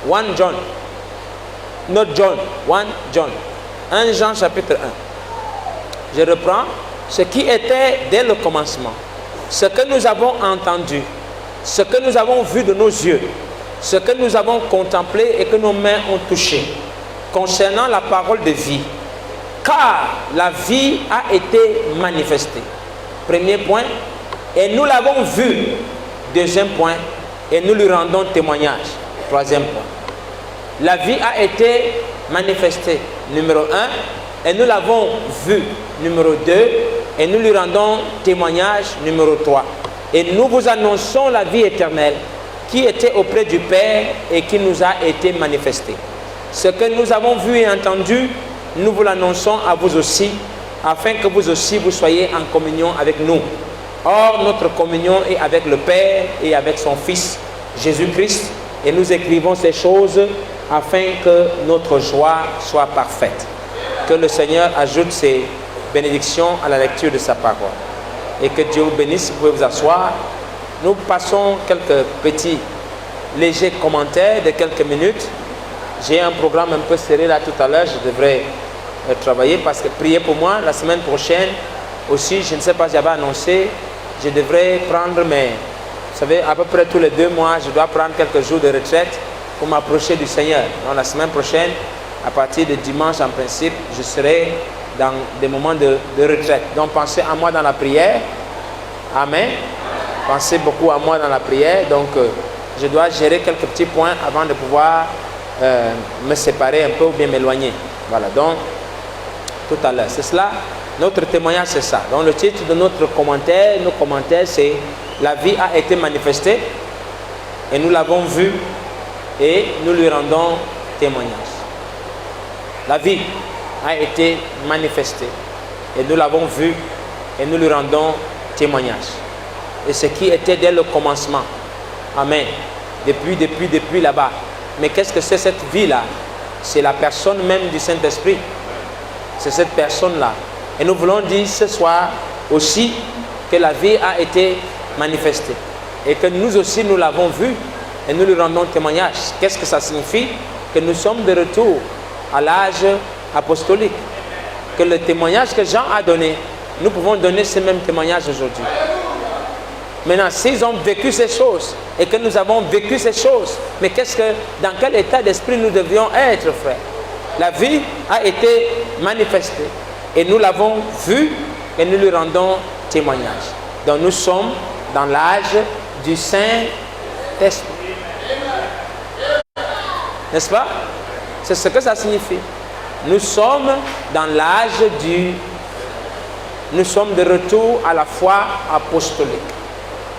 1. 1 John. Not John, 1 John. 1 Jean chapitre 1. Je reprends. Ce qui était dès le commencement, ce que nous avons entendu, ce que nous avons vu de nos yeux, ce que nous avons contemplé et que nos mains ont touché, concernant la parole de vie. Car la vie a été manifestée. Premier point. Et nous l'avons vu. Deuxième point. Et nous lui rendons témoignage. Troisième point. La vie a été manifestée. Numéro 1. Et nous l'avons vu. Numéro 2. Et nous lui rendons témoignage. Numéro 3. Et nous vous annonçons la vie éternelle qui était auprès du Père et qui nous a été manifesté. Ce que nous avons vu et entendu, nous vous l'annonçons à vous aussi, afin que vous aussi vous soyez en communion avec nous. Or, notre communion est avec le Père et avec son Fils, Jésus-Christ, et nous écrivons ces choses afin que notre joie soit parfaite. Que le Seigneur ajoute ses bénédictions à la lecture de sa parole. Et que Dieu vous bénisse, vous pouvez vous asseoir. Nous passons quelques petits, légers commentaires de quelques minutes. J'ai un programme un peu serré là tout à l'heure, je devrais travailler parce que priez pour moi. La semaine prochaine aussi, je ne sais pas, j'avais annoncé, je devrais prendre mes, vous savez, à peu près tous les 2 mois, je dois prendre quelques jours de retraite pour m'approcher du Seigneur. Donc la semaine prochaine, à partir de dimanche en principe, je serai dans des moments de retraite. Donc pensez à moi dans la prière. Amen. Pensez beaucoup à moi dans la prière. Donc je dois gérer quelques petits points avant de pouvoir me séparer un peu ou bien m'éloigner. Voilà, donc tout à l'heure. C'est cela, notre témoignage, c'est ça. Donc le titre de notre commentaire, nos commentaires, c'est « La vie a été manifestée et nous l'avons vue et nous lui rendons témoignage. » La vie a été manifestée et nous l'avons vue et nous lui rendons témoignage. Et ce qui était dès le commencement. Amen. Depuis là-bas. Mais qu'est-ce que c'est cette vie-là? C'est la personne même du Saint-Esprit. C'est cette personne-là. Et nous voulons dire ce soir aussi que la vie a été manifestée. Et que nous aussi, nous l'avons vue et nous lui rendons témoignage. Qu'est-ce que ça signifie? Que nous sommes de retour à l'âge apostolique. Que le témoignage que Jean a donné, nous pouvons donner ce même témoignage aujourd'hui. Maintenant, s'ils ont vécu ces choses et que nous avons vécu ces choses, mais dans quel état d'esprit nous devions être, frère? La vie a été manifestée et nous l'avons vue et nous lui rendons témoignage. Donc nous sommes dans l'âge du Saint-Esprit. N'est-ce pas? C'est ce que ça signifie. Nous sommes dans l'âge du... Nous sommes de retour à la foi apostolique,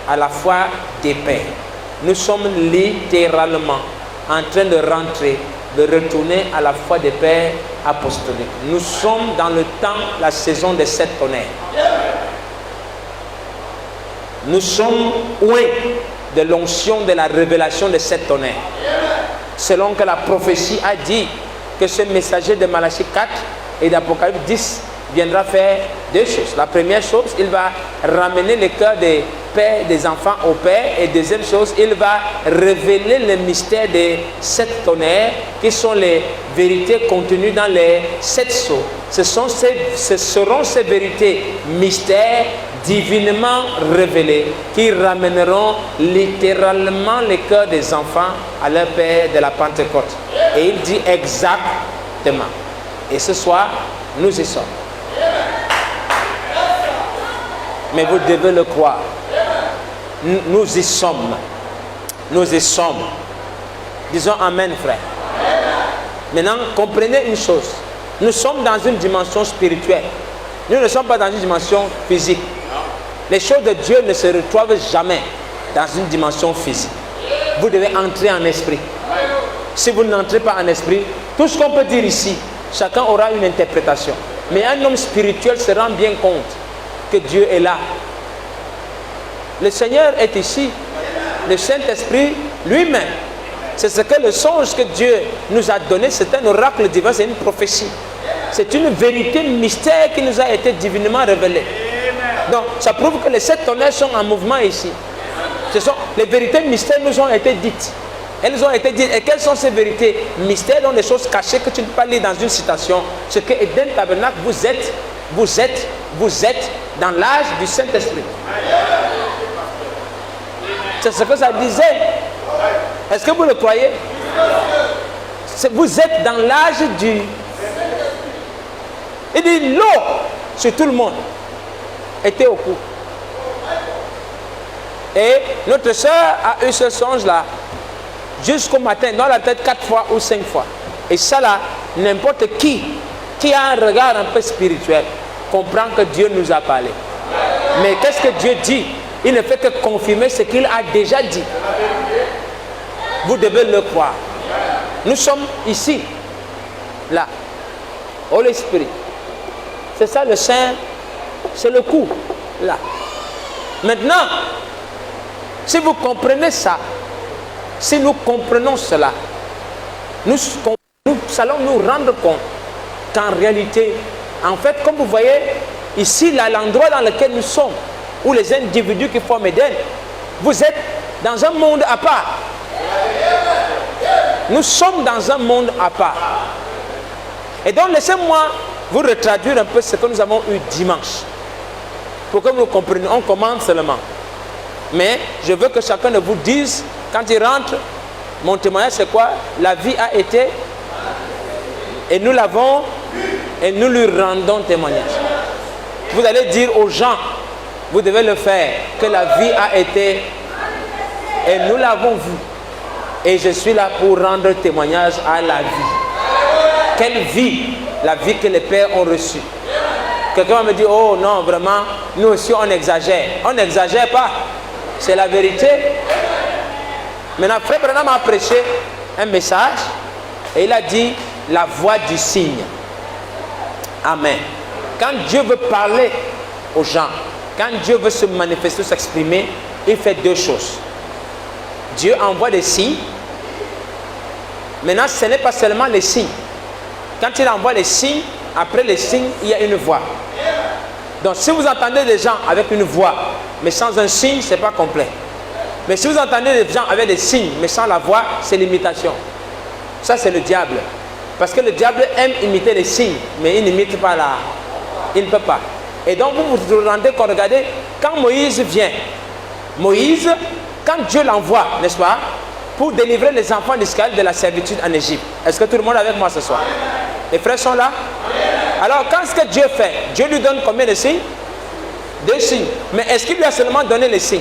à la foi des pères. Nous sommes littéralement en train de rentrer, de retourner à la foi des pères apostoliques. Nous sommes dans le temps, la saison des 7 tonnerres. Nous sommes loin de l'onction de la révélation des 7 tonnerres. Selon que la prophétie a dit que ce messager de Malachie 4 et d'Apocalypse 10 viendra faire 2 choses. La première chose, il va ramener le cœur des pères, des enfants au Père. Et deuxième chose, il va révéler le mystère des 7 tonnerres qui sont les vérités contenues dans les 7 sceaux. Ce seront ces vérités mystères divinement révélées qui ramèneront littéralement le cœur des enfants à leur Père de la Pentecôte. Et il dit exactement. Et ce soir, nous y sommes. Mais vous devez le croire. Nous y sommes. Nous y sommes. Disons Amen, frère. Maintenant, comprenez une chose. Nous sommes dans une dimension spirituelle. Nous ne sommes pas dans une dimension physique. Les choses de Dieu ne se retrouvent jamais dans une dimension physique. Vous devez entrer en esprit. Si vous n'entrez pas en esprit, tout ce qu'on peut dire ici, chacun aura une interprétation. Mais un homme spirituel se rend bien compte que Dieu est là. Le Seigneur est ici. Le Saint-Esprit lui-même. C'est ce que le songe que Dieu nous a donné, c'est un oracle divin, c'est une prophétie. C'est une vérité mystère qui nous a été divinement révélée. Donc, ça prouve que les 7 tonnerres sont en mouvement ici. Les vérités mystères nous ont été dites. Elles nous ont été dites. Et quelles sont ces vérités mystères? Dans des choses cachées que tu ne peux pas lire dans une citation. Ce que Eden Tabernacle, vous êtes dans l'âge du Saint-Esprit. C'est ce que ça disait. Est-ce que vous le croyez? Vous êtes dans l'âge du... Il dit l'eau sur tout le monde était au cou. Et notre soeur a eu ce songe-là jusqu'au matin, dans la tête 4 fois ou 5 fois. Et ça là, n'importe qui a un regard un peu spirituel comprend que Dieu nous a parlé. Mais qu'est-ce que Dieu dit? Il ne fait que confirmer ce qu'il a déjà dit. Vous devez le croire. Nous sommes ici, là. Holy Spirit. C'est ça le Saint, c'est le coup, là. Maintenant, si vous comprenez ça, si nous comprenons cela, nous allons nous rendre compte qu'en réalité, en fait, comme vous voyez, ici, là, l'endroit dans lequel nous sommes, où les individus qui forment Éden, vous êtes dans un monde à part. Nous sommes dans un monde à part. Et donc, laissez-moi vous retraduire un peu ce que nous avons eu dimanche. Pour que vous compreniez, on commence seulement. Mais je veux que chacun de vous dise, quand il rentre, mon témoignage c'est quoi? La vie a été, et nous l'avons, et nous lui rendons témoignage. Vous allez dire aux gens, vous devez le faire, que la vie a été, et nous l'avons vu. Et je suis là pour rendre témoignage à la vie. Quelle vie? La vie que les pères ont reçue. Quelqu'un va me dire, oh non, vraiment, nous aussi on exagère. On n'exagère pas. C'est la vérité. Maintenant, Frère Branham a prêché un message et il a dit la voix du signe. Amen. Quand Dieu veut parler aux gens, quand Dieu veut se manifester, s'exprimer, il fait deux choses. Dieu envoie des signes. Maintenant, ce n'est pas seulement les signes. Quand il envoie les signes, après les signes, il y a une voix. Donc, si vous entendez des gens avec une voix, mais sans un signe, ce n'est pas complet. Mais si vous entendez des gens avec des signes, mais sans la voix, c'est l'imitation. Ça, c'est le diable. Parce que le diable aime imiter les signes, mais il n'imite pas la... Il ne peut pas. Et donc, vous vous rendez compte, regardez, quand Moïse vient, Moïse, quand Dieu l'envoie, n'est-ce pas, pour délivrer les enfants d'Israël de la servitude en Égypte. Est-ce que tout le monde est avec moi ce soir? Les frères sont là? Alors, quand ce que Dieu fait, Dieu lui donne combien de signes? 2 signes. Mais est-ce qu'il lui a seulement donné les signes?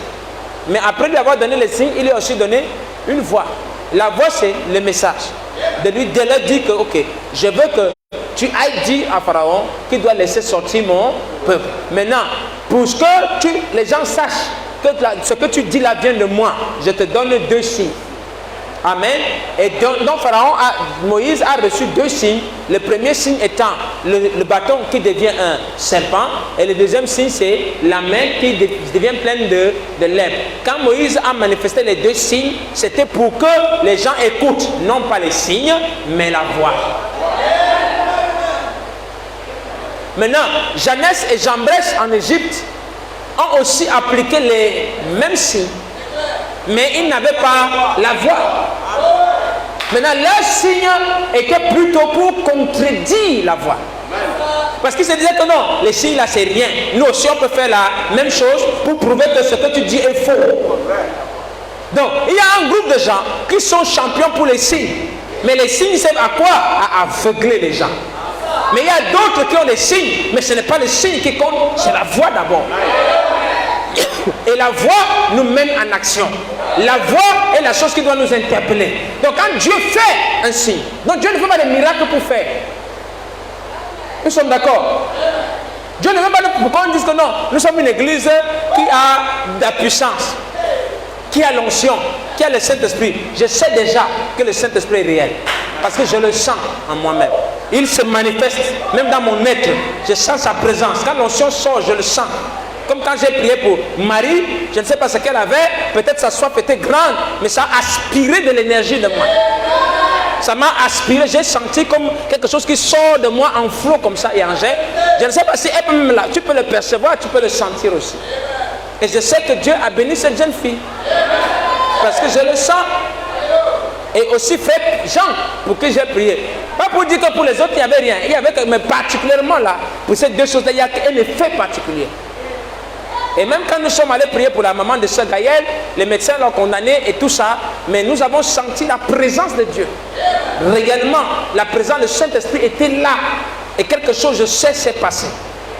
Mais après lui avoir donné les signes, il lui a aussi donné une voix. La voix, c'est le message. De lui dire que, ok, je veux que tu ailles dire à Pharaon qu'il doit laisser sortir mon peuple. Maintenant, pour que les gens sachent que ce que tu dis là vient de moi, je te donne 2 signes. Amen. Et donc Pharaon Moïse a reçu 2 signes. Le premier signe étant le bâton qui devient un serpent. Et le deuxième signe, c'est la main qui devient pleine de lèvres. Quand Moïse a manifesté les 2 signes, c'était pour que les gens écoutent, non pas les signes, mais la voix. Maintenant, Janès et Jambres en Égypte ont aussi appliqué les mêmes signes. Mais ils n'avaient pas la voix. Maintenant, leur signe était plutôt pour contredire la voix. Parce qu'ils se disaient que non, les signes là c'est rien. Nous aussi on peut faire la même chose pour prouver que ce que tu dis est faux. Donc, il y a un groupe de gens qui sont champions pour les signes. Mais les signes servent à quoi? À aveugler les gens. Mais il y a d'autres qui ont des signes, mais ce n'est pas les signes qui comptent, c'est la voix d'abord. Et la voix nous mène en action. La voix est la chose qui doit nous interpeller. Donc quand Dieu fait un signe, donc Dieu ne fait pas de miracles pour faire. Nous sommes d'accord? Dieu ne fait pas de... Pourquoi on dit que non? Nous sommes une église qui a de la puissance, qui a l'onction, qui a le Saint-Esprit. Je sais déjà que le Saint-Esprit est réel. Parce que je le sens en moi-même. Il se manifeste, même dans mon être. Je sens sa présence. Quand l'onction sort, je le sens. Comme quand j'ai prié pour Marie, je ne sais pas ce qu'elle avait, peut-être sa soif était grande, mais ça a aspiré de l'énergie de moi. Ça m'a aspiré, j'ai senti comme quelque chose qui sort de moi en flot comme ça et en jet. Je ne sais pas si elle peut même là, tu peux le percevoir, tu peux le sentir aussi. Et je sais que Dieu a béni cette jeune fille. Parce que je le sens. Et aussi fait Jean, pour qui j'ai prié. Pas pour dire que pour les autres, il n'y avait rien. Il y avait que, mais particulièrement là, pour ces 2 choses-là, il y a un effet particulier. Et même quand nous sommes allés prier pour la maman de Sœur Gaëlle, les médecins l'ont condamné et tout ça, mais nous avons senti la présence de Dieu. Réellement, la présence du Saint-Esprit était là. Et quelque chose, je sais, s'est passé.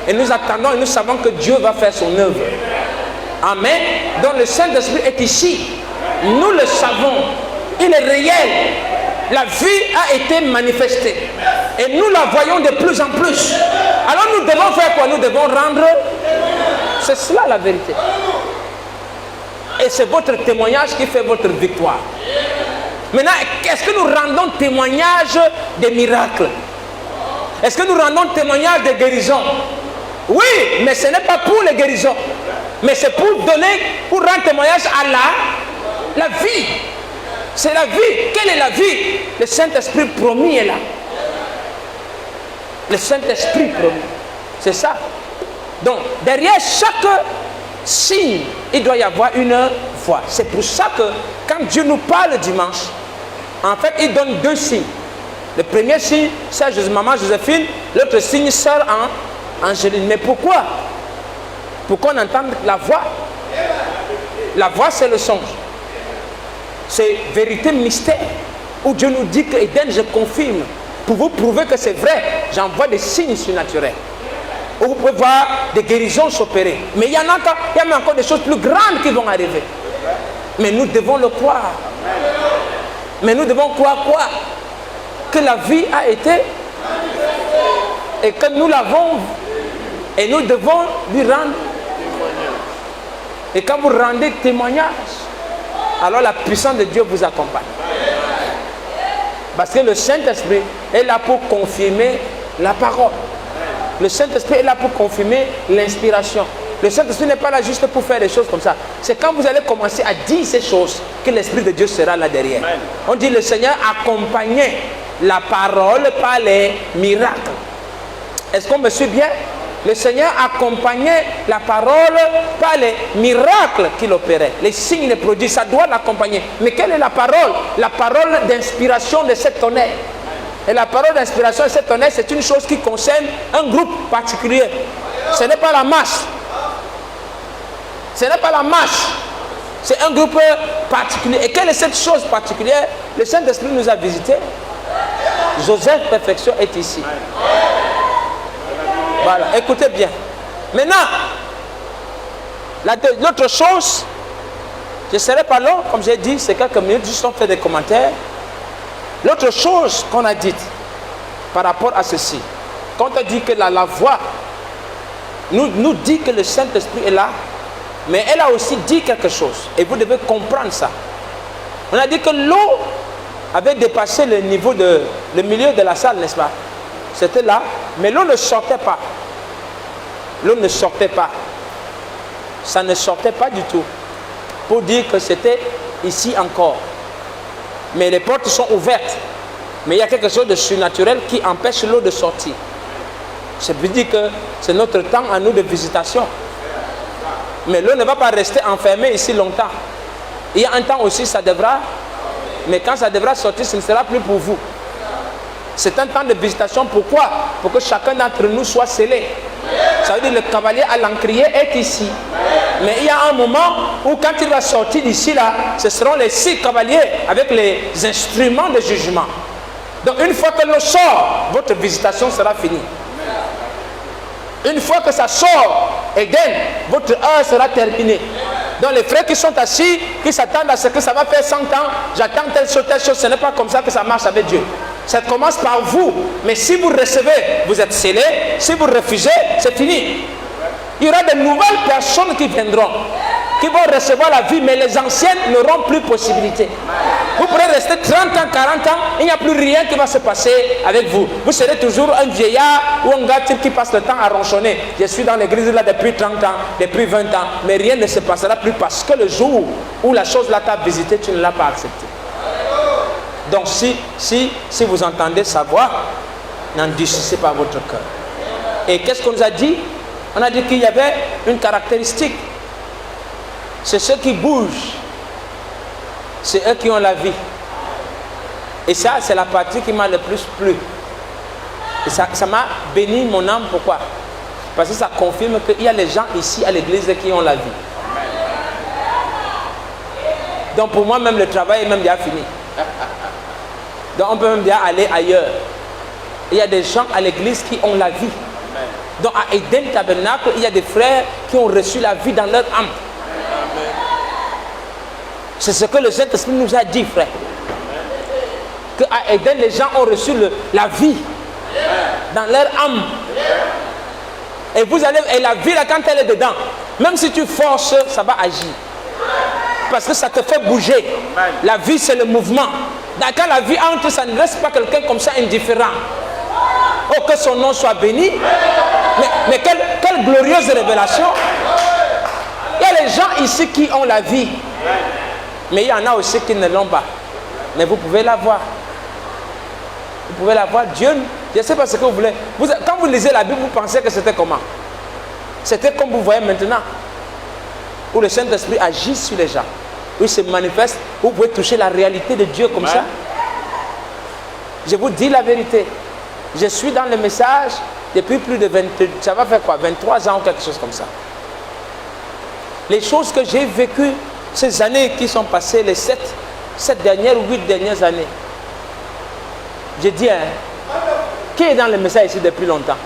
Et nous attendons et nous savons que Dieu va faire son œuvre. Amen. Donc le Saint-Esprit est ici. Nous le savons. Il est réel. La vie a été manifestée. Et nous la voyons de plus en plus. Alors nous devons faire quoi? Nous devons rendre... C'est cela la vérité. Et c'est votre témoignage qui fait votre victoire. Maintenant, est-ce que nous rendons témoignage des miracles? Est-ce que nous rendons témoignage des guérisons? Oui, mais ce n'est pas pour les guérisons. Mais c'est pour rendre témoignage à la vie. C'est la vie. Quelle est la vie? Le Saint-Esprit promis est là. Le Saint-Esprit promis. C'est ça. Donc, derrière chaque signe, il doit y avoir une foi. C'est pour ça que quand Dieu nous parle dimanche, en fait, il donne deux signes. Le premier signe, c'est maman Joséphine. L'autre signe, sœur Angéline. Mais pourquoi? Pourquoi on entend la voix? La voix, c'est le songe. C'est vérité mystère. Où Dieu nous dit que Eden, je confirme. Pour vous prouver que c'est vrai, j'envoie des signes surnaturels. Où vous pouvez voir des guérisons s'opérer. Mais il y a même encore des choses plus grandes qui vont arriver. Mais nous devons le croire. Mais nous devons croire quoi? Que la vie a été et que nous l'avons et nous devons lui rendre. Et quand vous rendez témoignage, alors la puissance de Dieu vous accompagne. Parce que le Saint-Esprit est là pour confirmer la parole. Le Saint-Esprit est là pour confirmer l'inspiration. Le Saint-Esprit n'est pas là juste pour faire des choses comme ça. C'est quand vous allez commencer à dire ces choses que l'Esprit de Dieu sera là derrière. Amen. On dit le Seigneur accompagnait la parole par les miracles. Est-ce qu'on me suit bien? Le Seigneur accompagnait la parole par les miracles qu'il opérait. Les signes, les prodiges, ça doit l'accompagner. Mais quelle est la parole? La parole d'inspiration de cet tonnerre. Et la parole d'inspiration de cet tonnerre, c'est une chose qui concerne un groupe particulier. Ce n'est pas la masse. Ce n'est pas la masse. C'est un groupe particulier. Et quelle est cette chose particulière? Le Saint-Esprit nous a visités. Joseph Perfection est ici. Voilà, écoutez bien. Maintenant, l'autre chose, je ne serai pas long, comme j'ai dit, c'est quelques minutes, juste on fait des commentaires. L'autre chose qu'on a dite par rapport à ceci, quand on dit que la voix nous dit que le Saint-Esprit est là, mais elle a aussi dit quelque chose, et vous devez comprendre ça. On a dit que l'eau avait dépassé le niveau le milieu de la salle, n'est-ce pas? C'était là, mais l'eau ne sortait pas. L'eau ne sortait pas. Ça ne sortait pas du tout. Pour dire que c'était ici encore. Mais les portes sont ouvertes. Mais il y a quelque chose de surnaturel qui empêche l'eau de sortir. Ça veut dire que c'est notre temps à nous de visitation. Mais l'eau ne va pas rester enfermée ici longtemps. Il y a un temps aussi, ça devra. Mais quand ça devra sortir, ce ne sera plus pour vous. C'est un temps de visitation. Pourquoi? Pour que chacun d'entre nous soit scellé. Ça veut dire que le cavalier à l'encrier est ici. Mais il y a un moment où quand il va sortir d'ici là, ce seront les 6 cavaliers avec les instruments de jugement. Donc une fois que l'eau sort, votre visitation sera finie. Une fois que ça sort, Eden, votre heure sera terminée. Donc les frères qui sont assis, qui s'attendent à ce que ça va faire 100 ans, j'attends telle chose, ce n'est pas comme ça que ça marche avec Dieu. Ça commence par vous, mais si vous recevez, vous êtes scellé. Si vous refusez, c'est fini. Il y aura de nouvelles personnes qui viendront, qui vont recevoir la vie, mais les anciennes n'auront plus possibilité. Vous pourrez rester 30 ans, 40 ans, il n'y a plus rien qui va se passer avec vous. Vous serez toujours un vieillard ou un gars qui passe le temps à ronchonner. Je suis dans l'église là depuis 30 ans, depuis 20 ans, mais rien ne se passera plus parce que le jour où la chose là t'a visité, tu ne l'as pas accepté. Donc si vous entendez sa voix, n'endurcissez pas votre cœur. Et qu'est-ce qu'on nous a dit? On a dit qu'il y avait une caractéristique. C'est ceux qui bougent. C'est eux qui ont la vie. Et ça, c'est la partie qui m'a le plus plu. Et ça m'a béni mon âme. Pourquoi? Parce que ça confirme qu'il y a les gens ici à l'église qui ont la vie. Donc pour moi, même le travail est même déjà fini. Donc on peut même bien aller ailleurs. Il y a des gens à l'église qui ont la vie. Donc à Eden Tabernacle, il y a des frères qui ont reçu la vie dans leur âme. C'est ce que le Saint-Esprit nous a dit, frère. Que à Eden, les gens ont reçu la vie dans leur âme. Et la vie, là, quand elle est dedans, même si tu forces, ça va agir. Parce que ça te fait bouger. La vie, c'est le mouvement. Quand la vie entre, ça ne reste pas quelqu'un comme ça indifférent. Oh, que son nom soit béni. Mais quelle glorieuse révélation. Il y a les gens ici qui ont la vie. Mais il y en a aussi qui ne l'ont pas. Mais vous pouvez la voir. Vous pouvez la voir. Dieu, je ne sais pas ce que vous voulez. Quand vous lisez la Bible, vous pensez que c'était comment? C'était comme vous voyez maintenant. Où le Saint-Esprit agit sur les gens. Où il se manifeste. Où vous pouvez toucher la réalité de Dieu comme ça. Je vous dis la vérité. Je suis dans le message depuis plus de 20... Ça va faire quoi? 23 ans ou quelque chose comme ça. Les choses que j'ai vécues ces années qui sont passées, les 7 dernières ou 8 dernières années. J'ai dit, qui est dans le message ici depuis longtemps?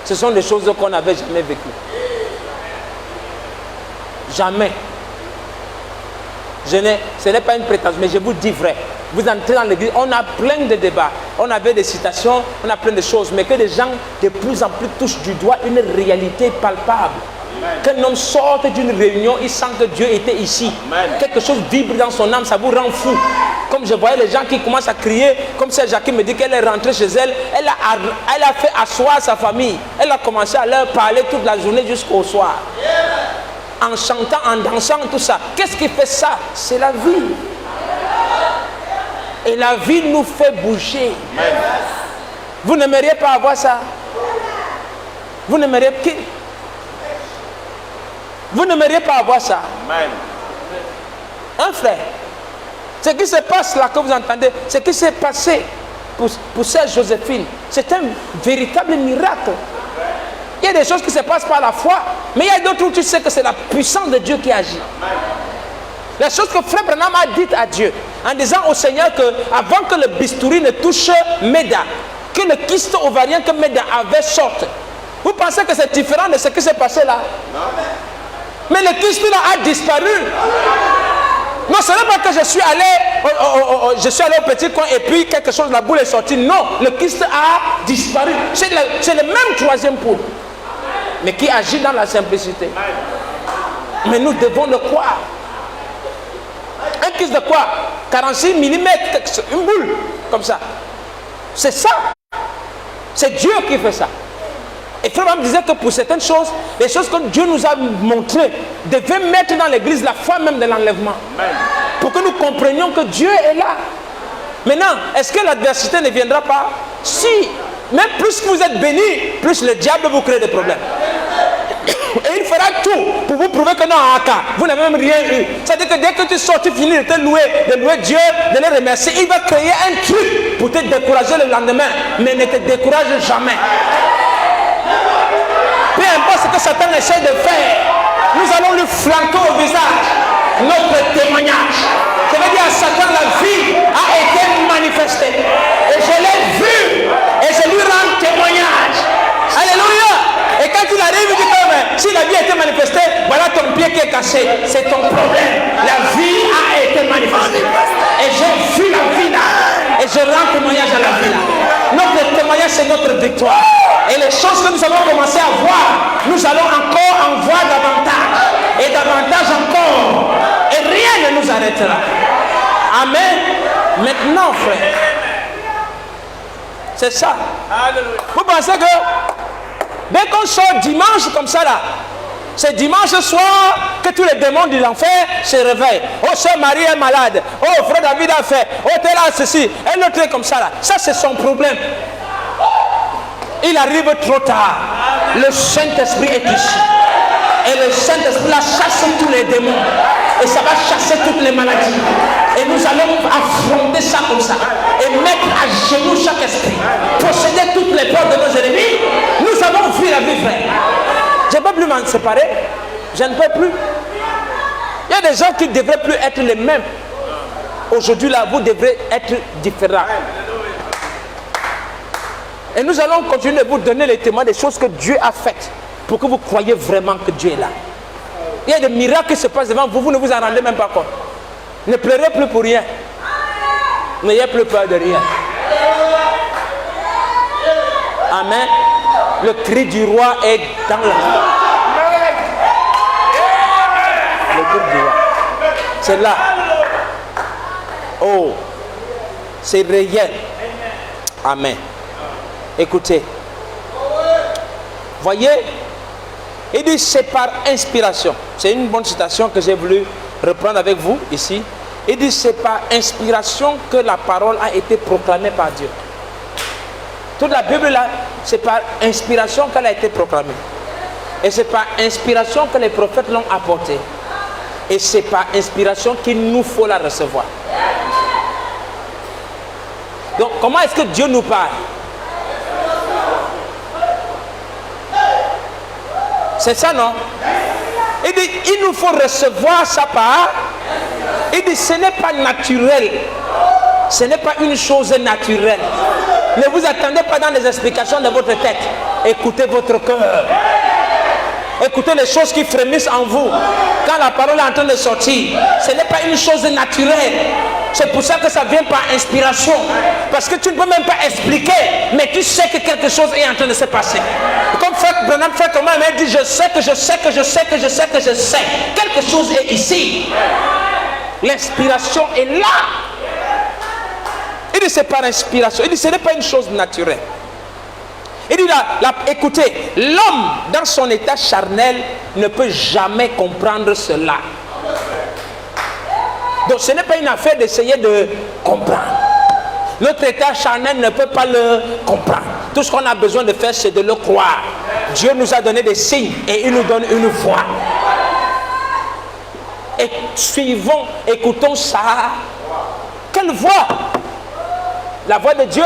Ce sont des choses qu'on n'avait jamais vécues. Jamais. Ce n'est pas une prétention, mais je vous dis vrai. Vous entrez dans l'église, on a plein de débats. On avait des citations, on a plein de choses. Mais que les gens de plus en plus touchent du doigt une réalité palpable. Qu'un homme sorte d'une réunion, il sent que Dieu était ici. Amen. Quelque chose vibre dans son âme, ça vous rend fou. Comme je voyais les gens qui commencent à crier, comme Sœur Jackie me dit qu'elle est rentrée chez elle, elle a fait asseoir sa famille. Elle a commencé à leur parler toute la journée jusqu'au soir. En chantant, en dansant, tout ça. Qu'est-ce qui fait ça? C'est la vie. Et la vie nous fait bouger. Amen. Vous n'aimeriez pas avoir ça? Vous n'aimeriez pas... Vous n'aimeriez pas avoir ça. Amen. Un frère, ce qui se passe là que vous entendez, ce qui s'est passé pour Sœur Joséphine, c'est un véritable miracle. Il y a des choses qui se passent par la foi, mais il y a d'autres où tu sais que c'est la puissance de Dieu qui agit. Amen. La chose que Frère Branham a dit à Dieu, en disant au Seigneur que avant que le bistouri ne touche Méda, que le kyste ovarien que Méda avait sorte. Vous pensez que c'est différent de ce qui s'est passé là? Non. Mais le kyste là a disparu. Non, ce n'est pas que je suis allé au petit coin et puis quelque chose, la boule est sortie. Non, le kyste a disparu. C'est le même troisième poule. Mais qui agit dans la simplicité. Mais nous devons le croire. Un kyste de quoi? 46 mm, une boule, comme ça. C'est ça. C'est Dieu qui fait ça. Et Frère Branham disait que pour certaines choses, les choses que Dieu nous a montrées, devaient mettre dans l'église la foi même de l'enlèvement. Pour que nous comprenions que Dieu est là. Maintenant, est-ce que l'adversité ne viendra pas? Si, mais plus que vous êtes bénis, plus le diable vous crée des problèmes. Et il fera tout pour vous prouver que non, vous n'avez même rien eu. C'est-à-dire que dès que tu sors, tu finis de te louer Dieu, de le remercier, il va créer un truc pour te décourager le lendemain. Mais ne te décourage jamais. Peu importe ce que Satan essaie de faire, nous allons lui flanquer au visage notre témoignage. Ça veut dire à Satan, la vie a été manifestée. Et je l'ai vu. Et je lui rends témoignage. Alléluia. Et quand il arrive, il dit que si la vie a été manifestée, voilà ton pied qui est cassé. C'est ton problème. La vie a été manifestée. Et j'ai vu la vie là. Et je rends témoignage à la vie là. Notre témoignage, c'est notre victoire. Et les choses que nous allons commencer à voir, nous allons encore en voir davantage. Et davantage encore. Et rien ne nous arrêtera. Amen. Maintenant, frère. C'est ça. Vous pensez que dès qu'on sort dimanche comme ça là, c'est dimanche soir que tous les démons de l'enfer se réveillent. Oh, sœur Marie est malade. Oh, frère David a fait. Oh, t'es là, ceci. Et l'autre est comme ça là. Ça, c'est son problème. Il arrive trop tard. Le Saint-Esprit est ici. Et le Saint-Esprit là chasse tous les démons. Et ça va chasser toutes les maladies. Et nous allons affronter ça comme ça. Et mettre à genoux chaque esprit. Posséder toutes les portes de nos ennemis. Nous avons vu la vie vraie. Je ne peux plus m'en séparer. Je ne peux plus. Il y a des gens qui ne devraient plus être les mêmes. Aujourd'hui là, vous devrez être différents. Et nous allons continuer de vous donner les témoins des choses que Dieu a faites. Pour que vous croyez vraiment que Dieu est là. Il y a des miracles qui se passent devant vous, vous ne vous en rendez même pas compte. Ne pleurez plus pour rien. N'ayez plus peur de rien. Amen. Le cri du roi est dans la vie. Le cri du roi. C'est là. Oh, C'est réel. Amen. Écoutez. Voyez, il dit c'est par inspiration. C'est une bonne citation que j'ai voulu reprendre avec vous ici. Il dit c'est par inspiration que la parole a été proclamée par Dieu. Toute la Bible là, c'est par inspiration qu'elle a été proclamée. Et c'est par inspiration que les prophètes l'ont apportée. Et c'est par inspiration qu'il nous faut la recevoir. Donc comment est-ce que Dieu nous parle? C'est ça, non? Il dit, il nous faut recevoir sa part. Il dit, ce n'est pas naturel. Ce n'est pas une chose naturelle. Ne vous attendez pas dans les explications de votre tête. Écoutez votre cœur. Écoutez les choses qui frémissent en vous. Quand la parole est en train de sortir, ce n'est pas une chose naturelle. C'est pour ça que ça vient par inspiration. Parce que tu ne peux même pas expliquer, mais tu sais que quelque chose est en train de se passer. Comme Frère Branham fait comment il dit, je sais que je sais que je sais que je sais que je sais. Quelque chose est ici. L'inspiration est là. Il dit c'est par inspiration. Il dit ce n'est pas une chose naturelle. Il dit écoutez, l'homme dans son état charnel ne peut jamais comprendre cela. Donc ce n'est pas une affaire d'essayer de comprendre. Notre état charnel ne peut pas le comprendre. Tout ce qu'on a besoin de faire, c'est de le croire. Dieu nous a donné des signes et il nous donne une voix. Et suivons, écoutons ça. Quelle voix? La voix de Dieu.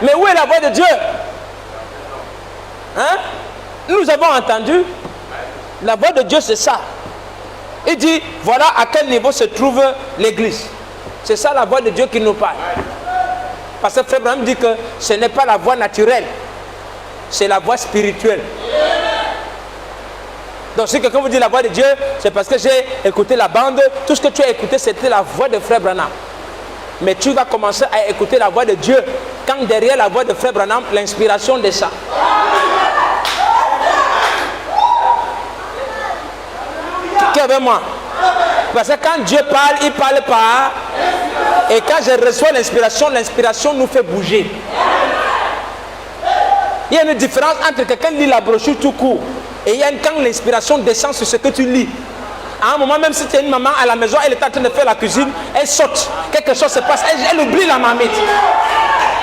Mais où est la voix de Dieu? Hein? Nous avons entendu. La voix de Dieu, c'est ça. Il dit, voilà à quel niveau se trouve l'église. C'est ça la voix de Dieu qui nous parle. Parce que Frère Branham dit que ce n'est pas la voix naturelle. C'est la voix spirituelle. Donc si quelqu'un vous dit la voix de Dieu, c'est parce que j'ai écouté la bande. Tout ce que tu as écouté, c'était la voix de Frère Branham. Mais tu vas commencer à écouter la voix de Dieu quand derrière la voix de Frère Branham, l'inspiration descend. Qui est avec moi? Parce que quand Dieu parle, il parle pas. Et quand je reçois l'inspiration, l'inspiration nous fait bouger. Il y a une différence entre quelqu'un qui lit la brochure tout court et il y a quand l'inspiration descend sur ce que tu lis. À un moment, même si tu es une maman à la maison, elle est en train de faire la cuisine, elle saute, quelque chose se passe, elle oublie la marmite.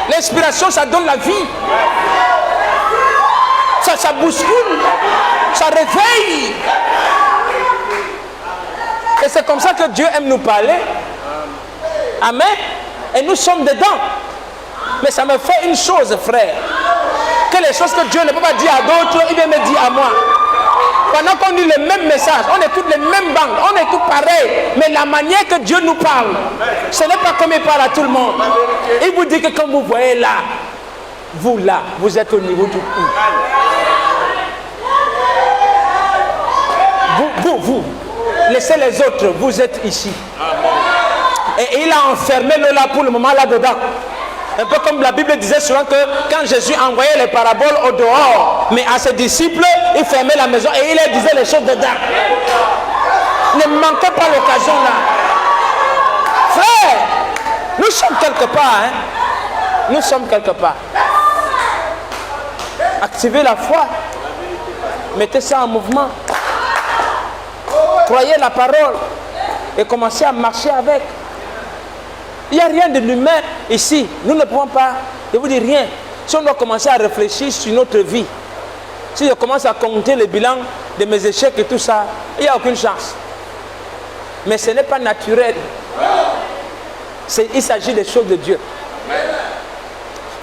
L'inspiration, ça donne la vie. Ça bouscule, ça réveille. Et c'est comme ça que Dieu aime nous parler. Amen. Et nous sommes dedans. Mais ça me fait une chose, frère. Que les choses que Dieu ne peut pas dire à d'autres, il vient me dire à moi. Pendant qu'on dit le même message, on écoute les mêmes bandes, on est tous pareils. Mais la manière que Dieu nous parle, ce n'est pas comme il parle à tout le monde. Il vous dit que comme vous voyez là, vous êtes au niveau du coup. Vous, laissez les autres, vous êtes ici. Et il a enfermé le là pour le moment là-dedans. Un peu comme la Bible disait souvent que quand Jésus envoyait les paraboles au dehors, mais à ses disciples, il fermait la maison et il leur disait les choses dedans. Ne manquez pas l'occasion là. Frère, nous sommes quelque part. Hein? Nous sommes quelque part. Activez la foi. Mettez ça en mouvement. Croyez la parole et commencez à marcher avec. Il n'y a rien de l'humain ici. Nous ne pouvons pas, je vous dis rien. Si on doit commencer à réfléchir sur notre vie, si je commence à compter le bilan de mes échecs et tout ça, il n'y a aucune chance. Mais ce n'est pas naturel. Il s'agit des choses de Dieu.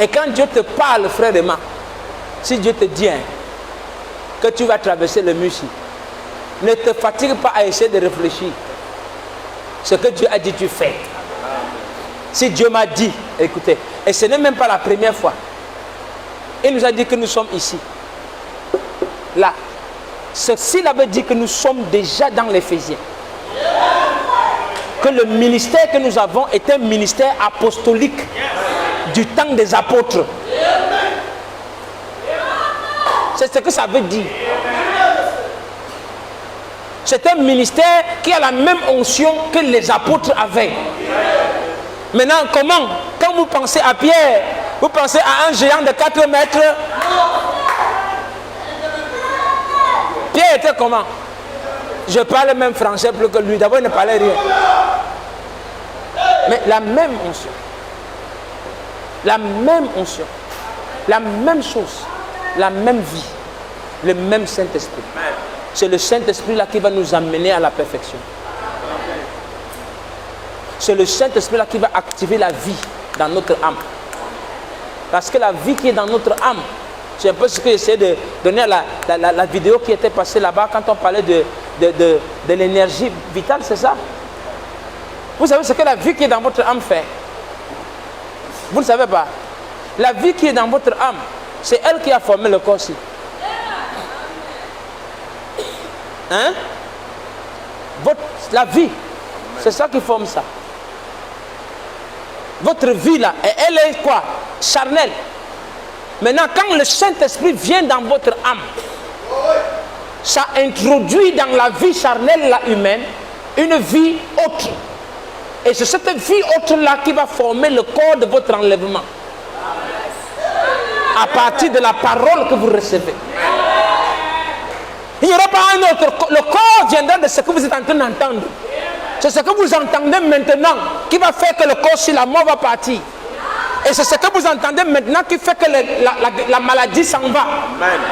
Et quand Dieu te parle, frère et ma, si Dieu te dit que tu vas traverser le mur, ne te fatigue pas à essayer de réfléchir. Ce que Dieu a dit, tu fais. Si Dieu m'a dit, écoutez, et ce n'est même pas la première fois, il nous a dit que nous sommes ici. Là. S'il avait dit que nous sommes déjà dans l'Éphésiens, que le ministère que nous avons est un ministère apostolique du temps des apôtres. C'est ce que ça veut dire. C'est un ministère qui a la même onction que les apôtres avaient. Maintenant, comment vous pensez à Pierre, vous pensez à un géant de 4 mètres. Pierre était comment? Je parle même français plus que lui. D'abord, il ne parlait rien. Mais la même onction. La même onction. La même chose. La même vie. Le même Saint-Esprit. C'est le Saint-Esprit là qui va nous amener à la perfection. C'est le Saint-Esprit là qui va activer la vie dans notre âme. Parce que la vie qui est dans notre âme, c'est un peu ce que j'essaie de donner à la vidéo qui était passée là-bas quand on parlait de l'énergie vitale, c'est ça? Vous savez ce que la vie qui est dans votre âme fait? Vous ne savez pas. La vie qui est dans votre âme, c'est elle qui a formé le corps-ci. Hein? La vie, c'est ça qui forme ça. Votre vie là, elle est quoi? Charnelle. Maintenant, quand le Saint-Esprit vient dans votre âme, ça introduit dans la vie charnelle là, humaine une vie autre. Et c'est cette vie autre là qui va former le corps de votre enlèvement. À partir de la parole que vous recevez. Il n'y aura pas un autre corps. Le corps viendra de ce que vous êtes en train d'entendre. C'est ce que vous entendez maintenant qui va faire que le corps sur la mort va partir. Et c'est ce que vous entendez maintenant qui fait que la maladie s'en va.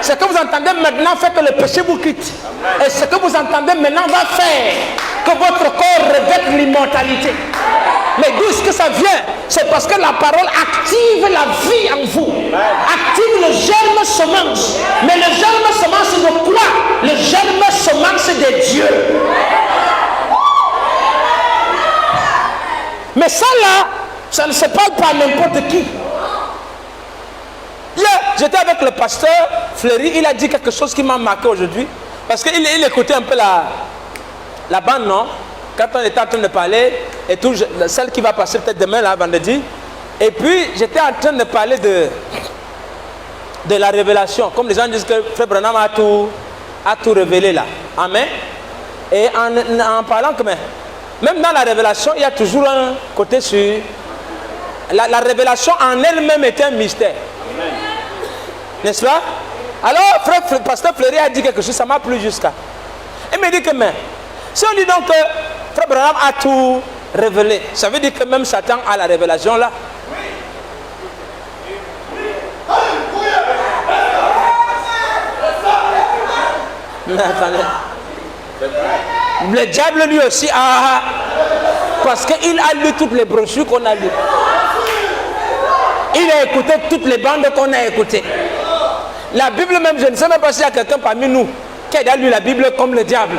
Ce que vous entendez maintenant fait que le péché vous quitte. Amen. Et ce que vous entendez maintenant va faire que votre corps revête l'immortalité. Mais d'où est-ce que ça vient? C'est parce que la parole active la vie en vous. Active le germe semence. Mais le germe semence de quoi? Le germe semence de Dieu. Mais ça là, ça ne se parle pas à n'importe qui. Hier, j'étais avec le pasteur Fleury, il a dit quelque chose qui m'a marqué aujourd'hui. Parce qu'il écoutait un peu la bande, non? Quand on était en train de parler, et tout, celle qui va passer peut-être demain, là, vendredi. Et puis, j'étais en train de parler de la révélation. Comme les gens disent que Frère Branham a tout révélé là. Amen. Et en parlant que même dans la révélation, il y a toujours un côté sur... La révélation en elle-même est un mystère. N'est-ce pas? Alors, pasteur Fleury a dit quelque chose, ça m'a plu jusqu'à. Il me dit que si on dit donc que Frère Branham a tout révélé, ça veut dire que même Satan a la révélation là. Mais attendez. Le diable lui aussi a... Parce qu'il a lu toutes les brochures qu'on a lues. Il a écouté toutes les bandes qu'on a écoutées. La Bible même, je ne sais même pas s'il y a quelqu'un parmi nous qui a lu la Bible comme le diable.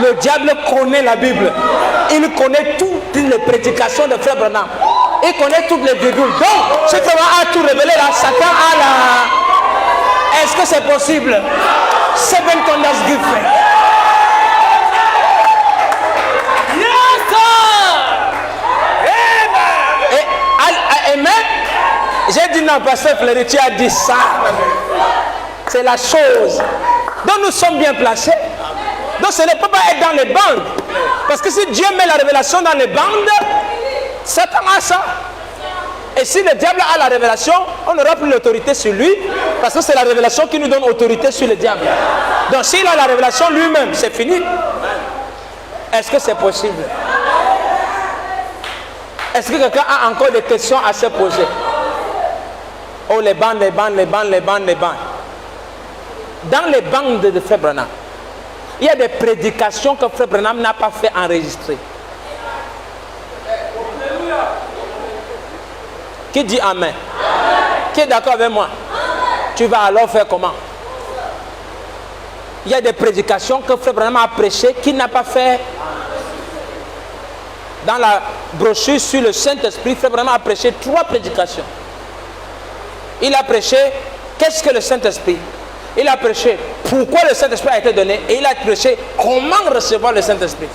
Le diable connaît la Bible. Il connaît toutes les prédications de Frère Branham. Il connaît toutes les virgules. Donc, ce Frère a tout révélé là, Satan a la... Est-ce que c'est possible? Seven thunders give faith. Amen. J'ai dit non, pasteur Fleury, tu as dit ça. C'est la chose. Donc nous sommes bien placés. Donc ce ne peut pas être dans les bandes. Parce que si Dieu met la révélation dans les bandes, Satan a ça. Et si le diable a la révélation, on n'aura plus l'autorité sur lui. Parce que c'est la révélation qui nous donne autorité sur le diable. Donc s'il a la révélation lui-même, c'est fini. Est-ce que c'est possible? Est-ce que quelqu'un a encore des questions à se poser? Oh, les bandes, les bandes, les bandes, les bandes, les bandes. Dans les bandes de Frère Branham, il y a des prédications que Frère Branham n'a pas fait enregistrer. Qui dit Amen? Qui est d'accord avec moi? Tu vas alors faire comment? Il y a des prédications que Frère Branham a prêchées qu'il n'a pas fait. Dans la brochure sur le Saint-Esprit, Frère Branham a prêché 3 prédications. Il a prêché qu'est-ce que le Saint-Esprit? Il a prêché pourquoi le Saint-Esprit a été donné et il a prêché comment recevoir le Saint-Esprit.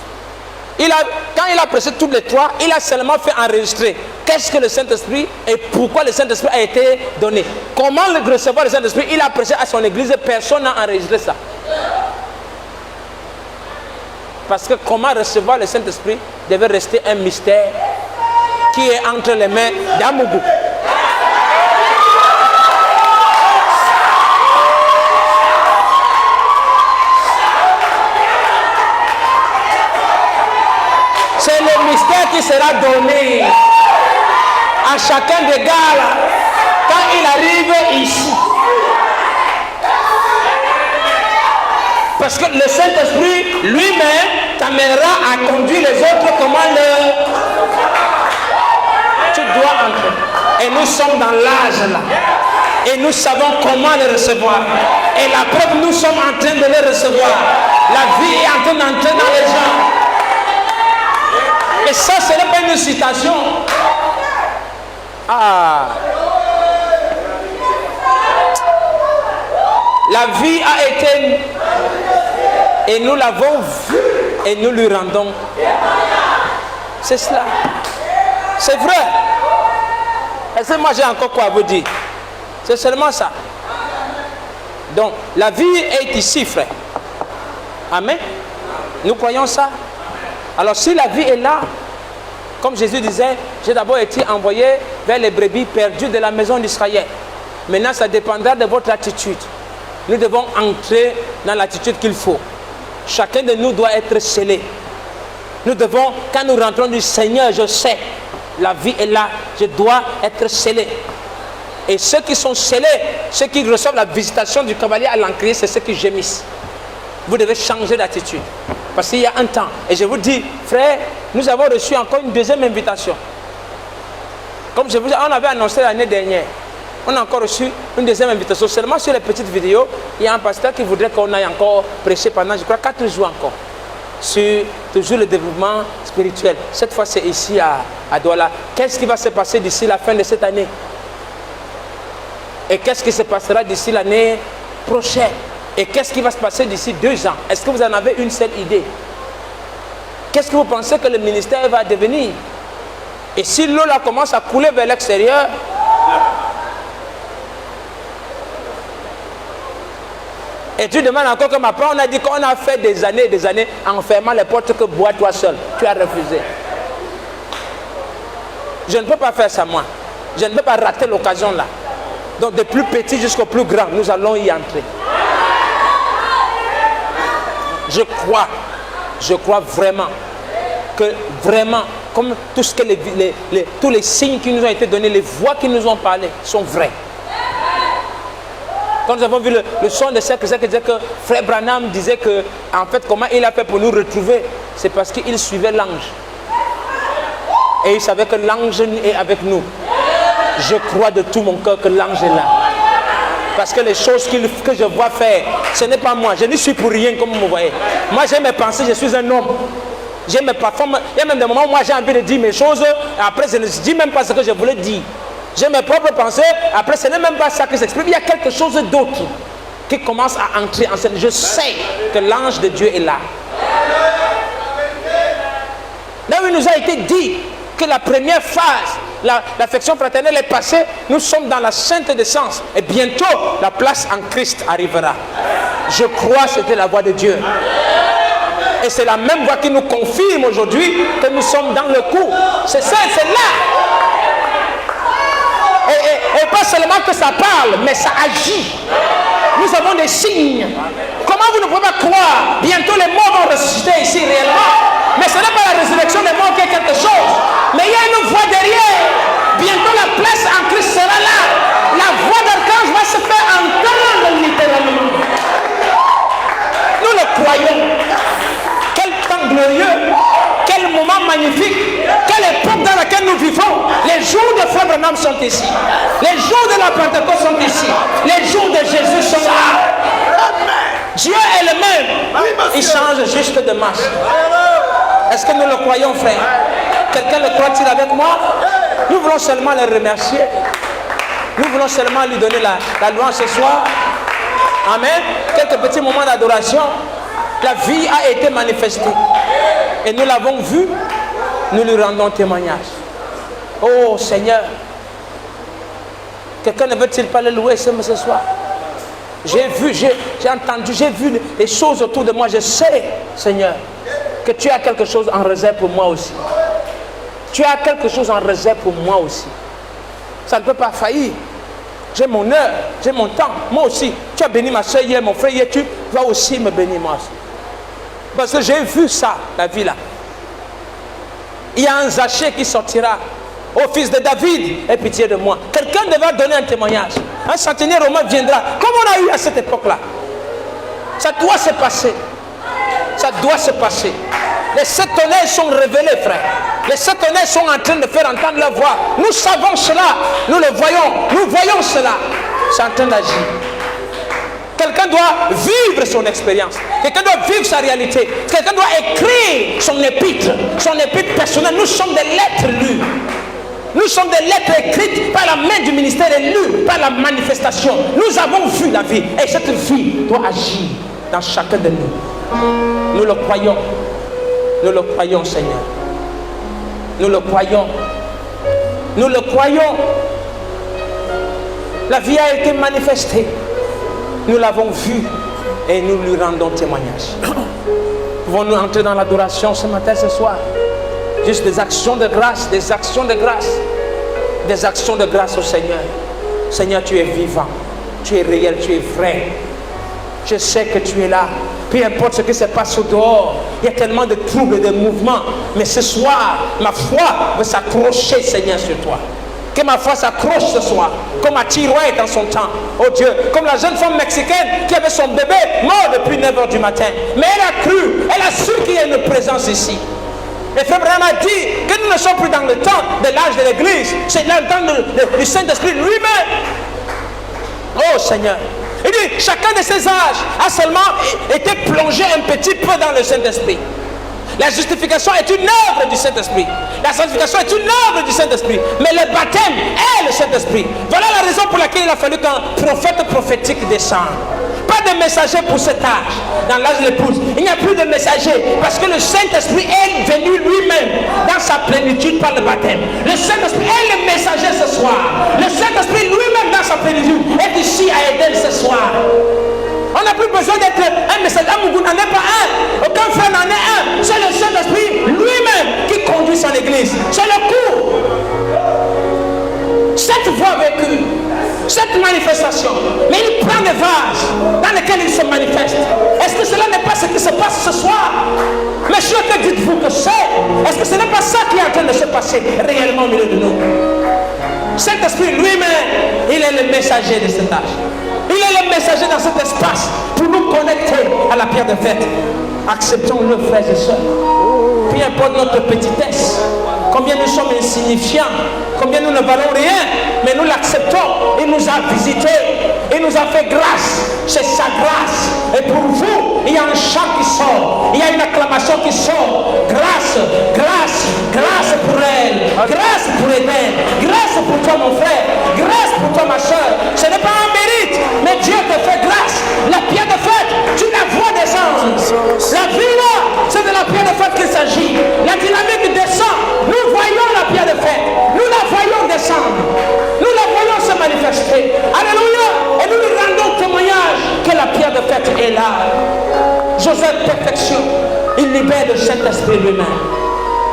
Quand il a prêché toutes les 3, il a seulement fait enregistrer qu'est-ce que le Saint-Esprit et pourquoi le Saint-Esprit a été donné. Comment recevoir le Saint-Esprit? Il a prêché à son église et personne n'a enregistré ça. Parce que comment recevoir le Saint-Esprit devait rester un mystère qui est entre les mains d'Amougou. C'est le mystère qui sera donné à chacun des gars là, quand il arrive ici. Parce que le Saint-Esprit lui-même t'amènera à conduire les autres comment tu dois entrer. Et nous sommes dans l'âge là. Et nous savons comment les recevoir. Et la preuve, nous sommes en train de les recevoir. La vie est en train d'entrer dans les gens. Et ça, ce n'est pas une citation. Ah. La vie a été... Et nous l'avons vu. Et nous lui rendons. C'est cela. C'est vrai. Est-ce que moi j'ai encore quoi à vous dire? C'est seulement ça. Donc, la vie est ici, frère. Amen. Nous croyons ça. Alors, si la vie est là, comme Jésus disait, j'ai d'abord été envoyé vers les brebis perdues de la maison d'Israël. Maintenant, ça dépendra de votre attitude. Nous devons entrer dans l'attitude qu'il faut. Chacun de nous doit être scellé. Nous devons, quand nous rentrons du Seigneur, je sais, la vie est là, je dois être scellé. Et ceux qui sont scellés, ceux qui reçoivent la visitation du cavalier à l'encrier, c'est ceux qui gémissent. Vous devez changer d'attitude. Parce qu'il y a un temps. Et je vous dis, frère, nous avons reçu encore une deuxième invitation. Comme je vous dis, on avait annoncé l'année dernière. On a encore reçu une deuxième invitation. Seulement sur les petites vidéos, il y a un pasteur qui voudrait qu'on aille encore prêcher pendant, je crois, 4 jours encore. Sur toujours le développement spirituel. Cette fois, c'est ici à Douala. Qu'est-ce qui va se passer d'ici la fin de cette année? Et qu'est-ce qui se passera d'ici l'année prochaine? Et qu'est-ce qui va se passer d'ici 2 ans? Est-ce que vous en avez une seule idée? Qu'est-ce que vous pensez que le ministère va devenir? Et si l'eau là commence à couler vers l'extérieur, et tu demandes encore comme après, on a dit qu'on a fait des années et des années en fermant les portes que bois toi seul. Tu as refusé. Je ne peux pas faire ça moi. Je ne peux pas rater l'occasion là. Donc de plus petit jusqu'au plus grand, nous allons y entrer. Je crois vraiment que vraiment, comme tout ce que tous les signes qui nous ont été donnés, les voix qui nous ont parlé sont vraies. Quand nous avons vu le son de cercle, c'est que disait que Frère Branham disait que, en fait, comment il a fait pour nous retrouver, c'est parce qu'il suivait l'ange. Et il savait que l'ange est avec nous. Je crois de tout mon cœur que l'ange est là. Parce que les choses que je vois faire, ce n'est pas moi. Je ne suis pour rien comme vous me voyez. Moi j'ai mes pensées, je suis un homme. J'ai mes plateformes. Il y a même des moments où moi j'ai envie de dire mes choses. Et après je ne dis même pas ce que je voulais dire. J'ai mes propres pensées. Après ce n'est même pas ça qui s'exprime. Il y a quelque chose d'autre qui commence à entrer en scène. Je sais que l'ange de Dieu est là. Là où il nous a été dit que la première phase, l'affection fraternelle est passée, nous sommes dans la sainte décence. Et bientôt, la place en Christ arrivera. Je crois que c'était la voix de Dieu. Et c'est la même voix qui nous confirme aujourd'hui que nous sommes dans le coup. C'est ça, c'est là. Et pas seulement que ça parle, mais ça agit. Nous avons des signes. Comment vous ne pouvez pas croire? Bientôt les morts vont ressusciter ici réellement. Mais ce n'est pas la résurrection des morts qui est quelque chose. Mais il y a une voix derrière. Bientôt la place en Christ sera là. La voix d'archange va se faire entendre littéralement. Nous le croyons. Quel temps glorieux. Quel moment magnifique. Quelle époque dans laquelle nous vivons. Les jours de Frère Branham sont ici. Les jours de la Pentecôte sont ici. Les jours de Jésus sont là. Dieu est le même. Il change juste de marche. Est-ce que nous le croyons, frère? Quelqu'un le croit-il avec moi? Nous voulons seulement le remercier. Nous voulons seulement lui donner la louange ce soir. Amen. Quelques petits moments d'adoration. La vie a été manifestée. Et nous l'avons vu. Nous lui rendons témoignage. Oh Seigneur. Quelqu'un ne veut-il pas le louer ce soir? J'ai vu, j'ai entendu, j'ai vu les choses autour de moi. Je sais, Seigneur, que tu as quelque chose en réserve pour moi aussi. tu as quelque chose en réserve pour moi aussi. Ça ne peut pas faillir. J'ai mon heure, j'ai mon temps. Moi aussi, tu as béni ma soeur hier, mon frère hier, tu vas aussi me bénir moi aussi. Parce que j'ai vu ça, la vie là. Il y a un Zachée qui sortira. Ô fils de David, aie pitié de moi. Quelqu'un devra donner un témoignage. Un centenaire romain viendra. Comme on a eu à cette époque-là. Ça doit se passer. Ça doit se passer. Les 7 tonnerres sont révélés, frère. Les 7 tonnerres sont en train de faire entendre leur voix. Nous savons cela. Nous le voyons. Nous voyons cela. C'est en train d'agir. Quelqu'un doit vivre son expérience. Quelqu'un doit vivre sa réalité. Quelqu'un doit écrire son épître personnelle. Nous sommes des lettres lues. Nous sommes des lettres écrites par la main du ministère et lues par la manifestation. Nous avons vu la vie. Et cette vie doit agir dans chacun de nous. Nous le croyons. Nous le croyons, Seigneur. Nous le croyons. Nous le croyons. La vie a été manifestée. Nous l'avons vue et nous lui rendons témoignage. Pouvons-nous entrer dans l'adoration ce matin, ce soir? Juste des actions de grâce, des actions de grâce. Des actions de grâce au Seigneur. Seigneur, tu es vivant. Tu es réel, tu es vrai. Je sais que tu es là. Peu importe ce qui se passe au dehors. Il y a tellement de troubles, de mouvements. Mais ce soir, ma foi veut s'accrocher, Seigneur, sur toi. Que ma foi s'accroche ce soir. Comme à Tiroy dans son temps. Oh Dieu. Comme la jeune femme mexicaine qui avait son bébé mort depuis 9 h du matin. Mais elle a cru. Elle a su qu'il y a une présence ici. Et Frère Branham a dit que nous ne sommes plus dans le temps de l'âge de l'église. C'est dans le temps du Saint-Esprit lui-même. Oh Seigneur. Il dit, chacun de ces âges a seulement été plongé un petit peu dans le Saint-Esprit. La justification est une œuvre du Saint-Esprit. La sanctification est une œuvre du Saint-Esprit. Mais le baptême est le Saint-Esprit. Voilà la raison pour laquelle il a fallu qu'un prophète prophétique descende. Pas de messager pour cet âge, dans l'âge de l'épouse. Il n'y a plus de messager parce que le Saint-Esprit est venu lui-même dans sa plénitude par le baptême. Le Saint-Esprit est le messager ce soir. Le Saint-Esprit lui-même dans sa plénitude est ici à Éden ce soir. On n'a plus besoin d'être un messager. Vous n'en êtes pas un. Aucun frère n'en est un. C'est le Saint-Esprit lui-même qui conduit son église. C'est le cours. Cette voix vécue, cette manifestation. Mais il prend des vases dans lesquels il se manifeste. Est-ce que cela n'est pas ce qui se passe ce soir? Monsieur, que dites-vous que c'est? Est-ce que ce n'est pas ça qui est en train de se passer réellement au milieu de nous? Cet esprit lui-même, il est le messager de cet âge. Il est le messager dans cet espace pour nous connecter à la pierre de fête. Acceptons-le, frères et sœurs. Peu importe notre petitesse, combien nous sommes insignifiants, combien nous ne valons rien, mais nous l'acceptons. Il nous a visités, il nous a fait grâce. C'est sa grâce. Et pour vous, il y a un chant qui sort, il y a une acclamation qui sort. Grâce, grâce, grâce pour elle, grâce pour Eden, grâce pour toi mon frère, grâce pour toi ma soeur. Ce n'est pas un mérite, mais Dieu te fait grâce. La pierre de fête, tu la vois descendre. La vie là, c'est de la pierre de fête qu'il s'agit. La dynamique descend. Nous voyons la pierre de fête. Nous la voyons descendre. Nous la voyons se manifester. Alléluia. Et nous nous rendons témoignage que la pierre de fête est là. Joseph perfection. Il libère le Saint-Esprit lui-même.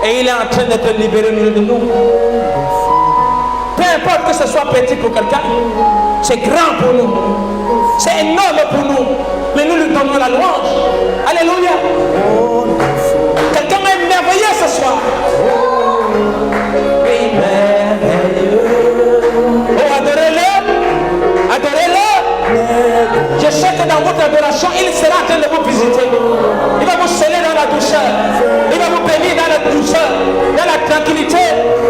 Et il est en train d'être libéré au milieu de nous. Peu importe que ce soit petit pour quelqu'un, c'est grand pour nous. C'est énorme pour nous. Mais nous lui donnons la louange. Alléluia. Quelqu'un est merveilleux ce soir. Oui, merveilleux. Oh, adorez-le. Adorez-le. Je sais que dans votre adoration, il sera en train de vous visiter. Il va vous sceller dans la douceur. Il va vous bénir dans la douceur, dans la tranquillité.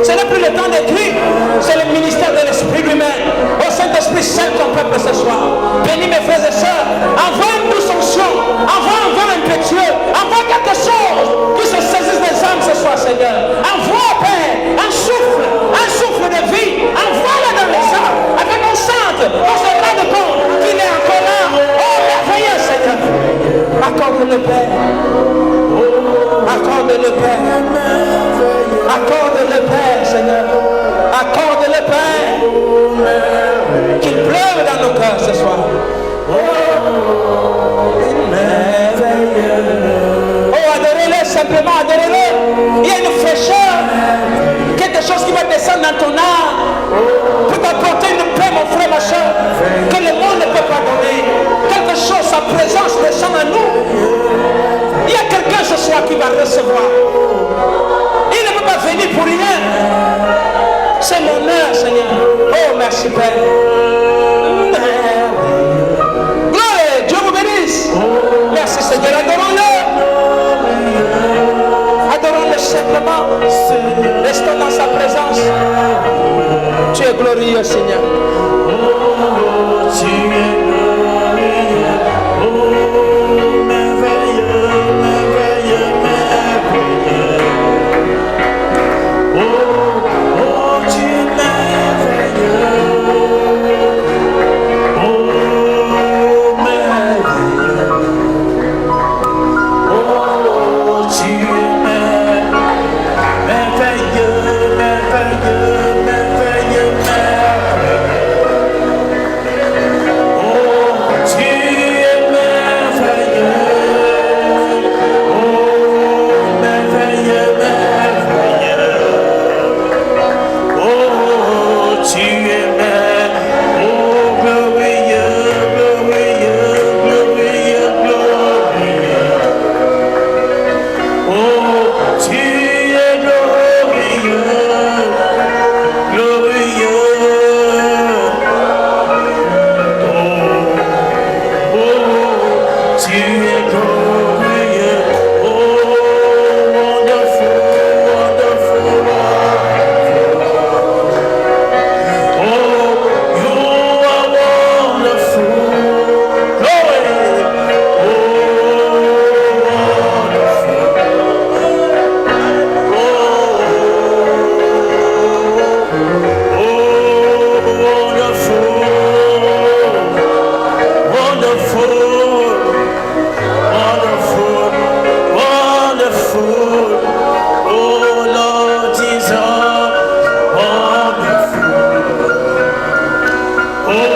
Ce n'est plus le temps d'écrire. C'est le ministère de l'Esprit lui-même. Au Saint-Esprit, scelle ton peuple ce soir. Bénis mes frères et sœurs. Envoie une douce onction. Envoie un vent impétueux. Envoie quelque chose qui se saisisse des âmes ce soir, Seigneur. Envoie, Père, un souffle de vie. Envoie-le dans les âmes. Avec un centre, on se rende compte qu'il est encore là. Oh, merveilleux, Seigneur. Accorde-le, Père. Accorde-le, Père. Accorde-le, Père, Seigneur. Accorde-le, Père. Qu'il pleuve dans nos cœurs ce soir. merveilleux. Oh, adorez-le, simplement adorez-le. Il y a une fraîcheur. quelque chose qui va descendre dans ton âme pour t'apporter une paix, mon frère, ma soeur, que le monde ne peut pas donner. Quelque chose, sa présence descend en nous. Il y a quelqu'un ce soir qui va recevoir. Il ne peut pas venir pour rien. C'est mon heure, Seigneur. Oh, merci, Père. Gloire, Dieu vous bénisse. Merci, Seigneur. Adorons-le. Adorons-le simplement. Restons dans sa présence. Tu es glorieux, Seigneur. Tu es glorieux. Merveilleux, merveilleux, merveilleux. Tu es merveilleux. Merveilleux. Tu es merveilleux, merveilleux, merveilleux, merveilleux. Tu es merveilleux. Merveilleux, merveilleux. Tu es glorieux, glorieux, glorieux, glorieux. Tu es glorieux, glorieux. Tu es glorieux. Wonderful, wonderful, you are wonderful. Glory.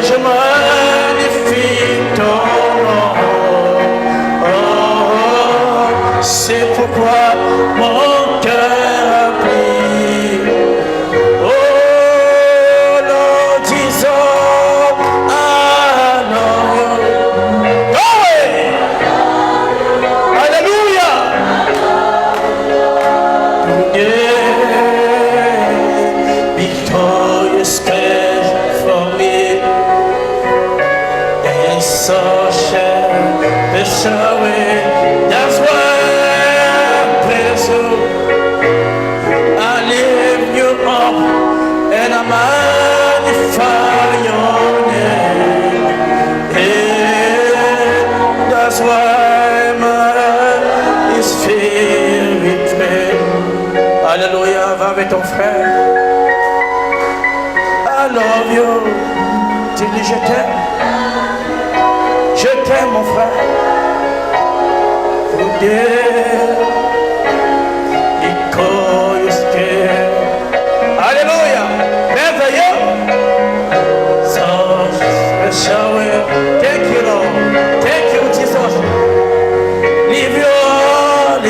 Je magnifie ton nom. share this away. That's why I praise you. I lift you up and I magnify your name. Yeah, that's why my heart is filled with pain. Alléluia, va avec ton frère. I love you. Tu dis je t'aime. Je t'aime mon frère. Oh yeah. Because you're scared. Alléluia. Merveilleux. So special way. Thank you Lord. Thank you Jesus. Live you all.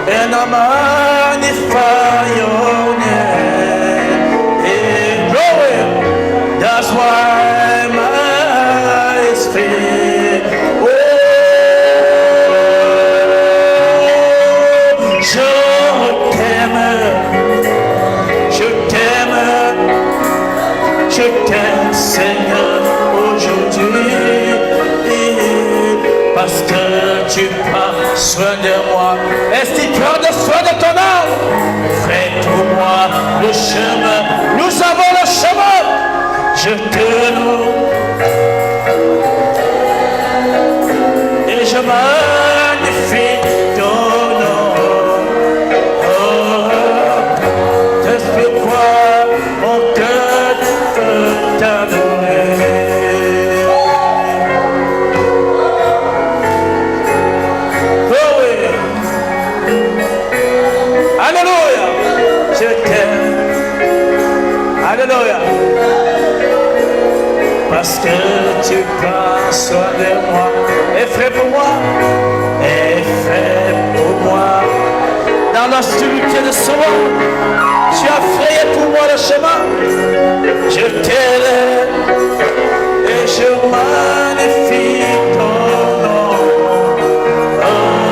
And I magnify your name. Yeah, glory. That's why my eyes feel. Oh, je t'aime, Seigneur, aujourd'hui, parce que tu prends soin de moi. Est-ce qu'il prend soin de ton âme? Fais pour moi le chemin. Nous avons le chemin. Je te loue et je magnifie ton nom. Oh, c'est pourquoi mon cœur peut t'adorer. Oh oui. Alléluia. Je t'aime. Alléluia. Parce que tu prends soin de moi. Et fais pour moi. Et fais pour moi. Dans l'obscurité de ce monde, tu as frayé pour moi le chemin. Je t'aime et je magnifie ton nom. Oh,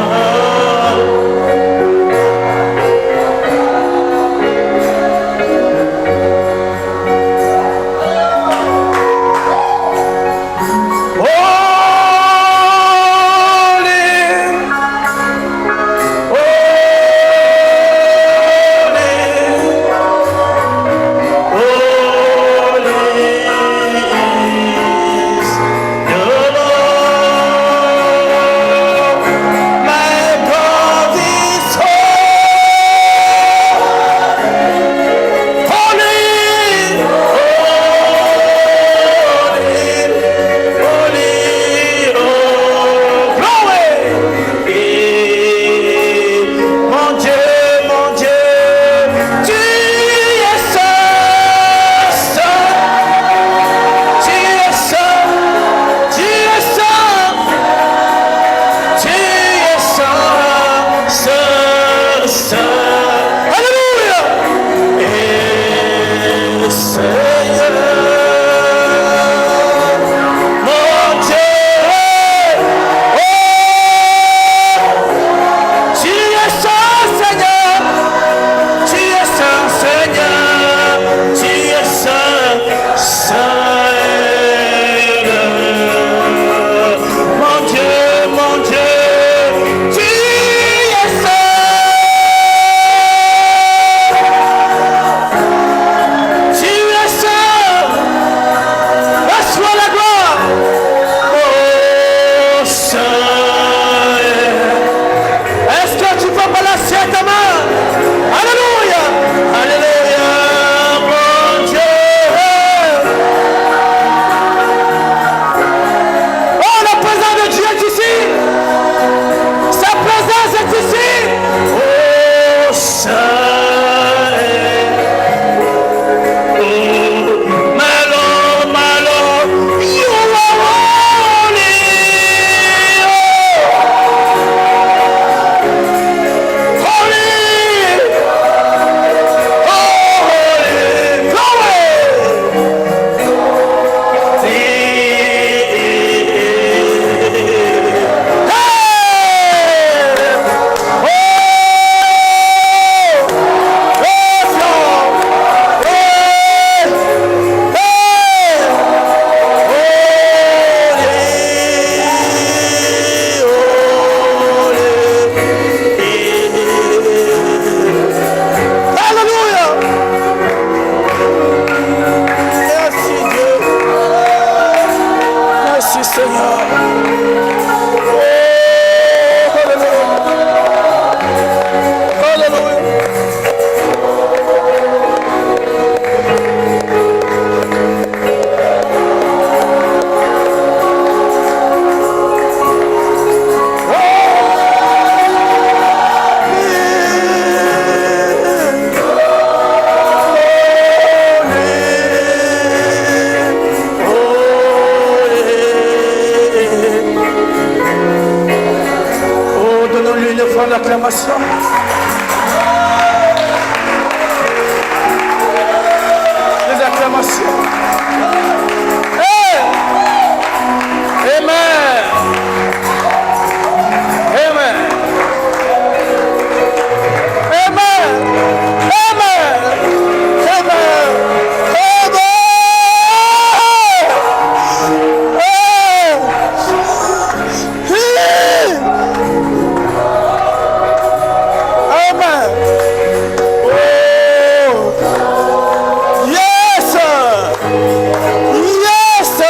acclamations. Les acclamations. Hey! Amen. Amen. Amen. Amen. Amen. Amen. Oh. Yes. Yes.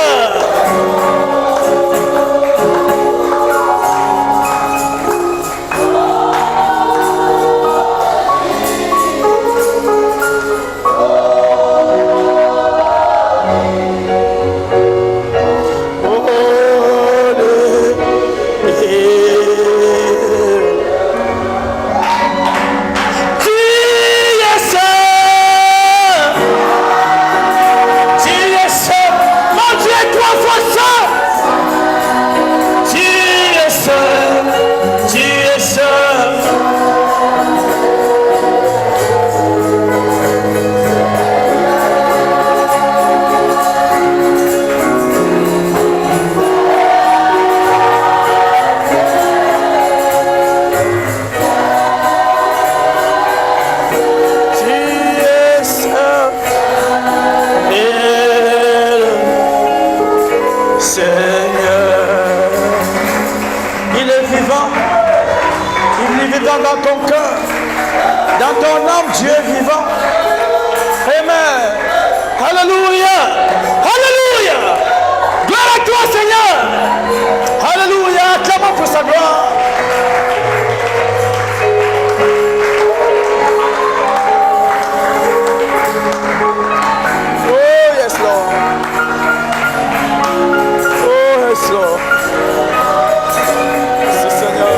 Dans ton cœur, dans ton âme, Dieu est vivant. Amen. Alléluia. Alléluia. Gloire à toi, Seigneur. Alléluia. Acclamons pour sa gloire. Oh, yes, Lord. Oh, yes, Lord. Merci, Seigneur.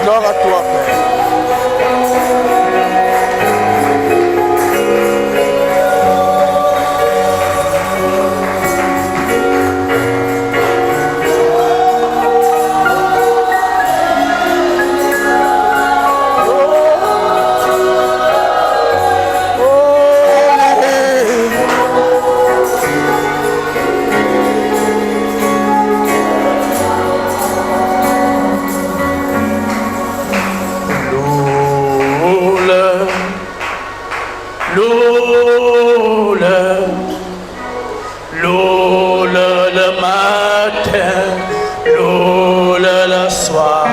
Gloire à toi, Père. Le matin, le soir,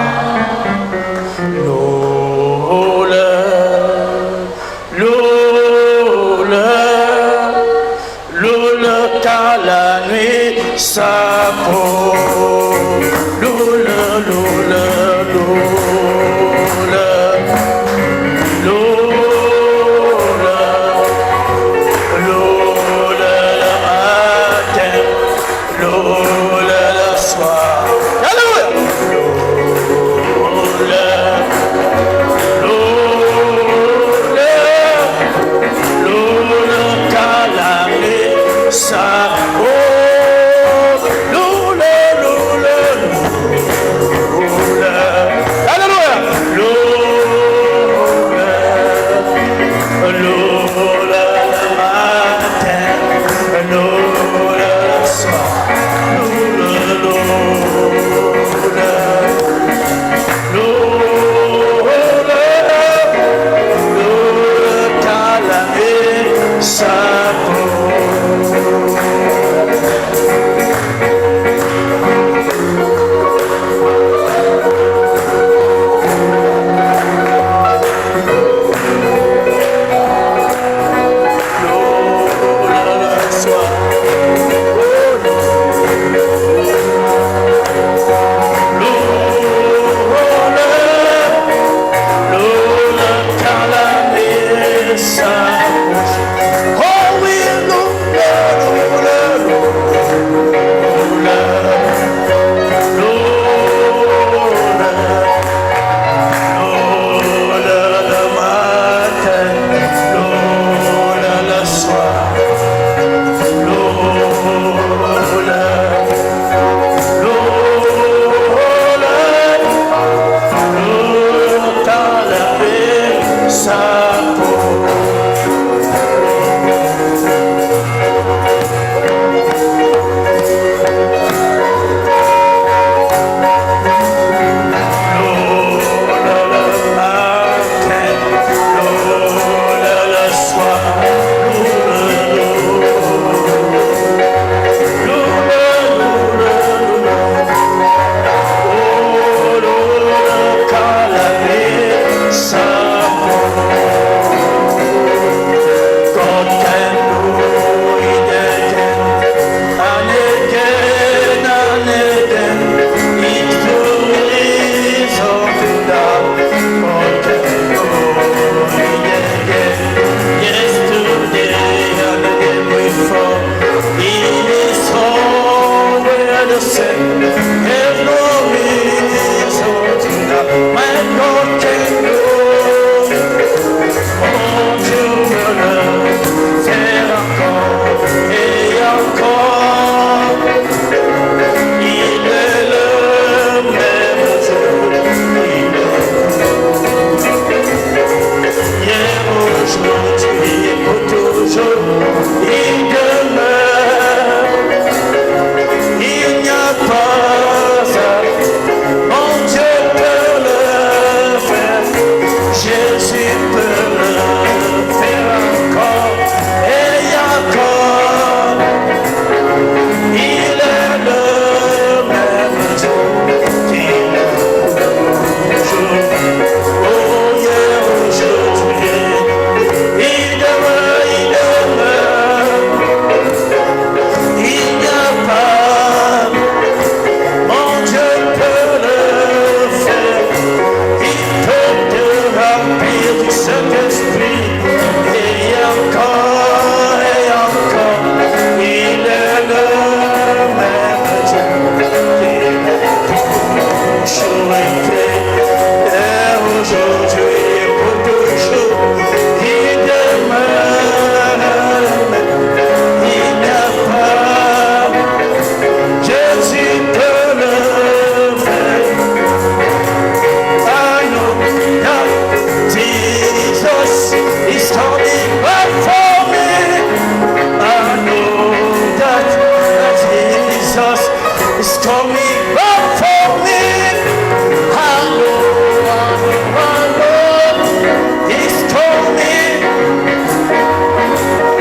quand la nuit s'approche,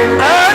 Ah,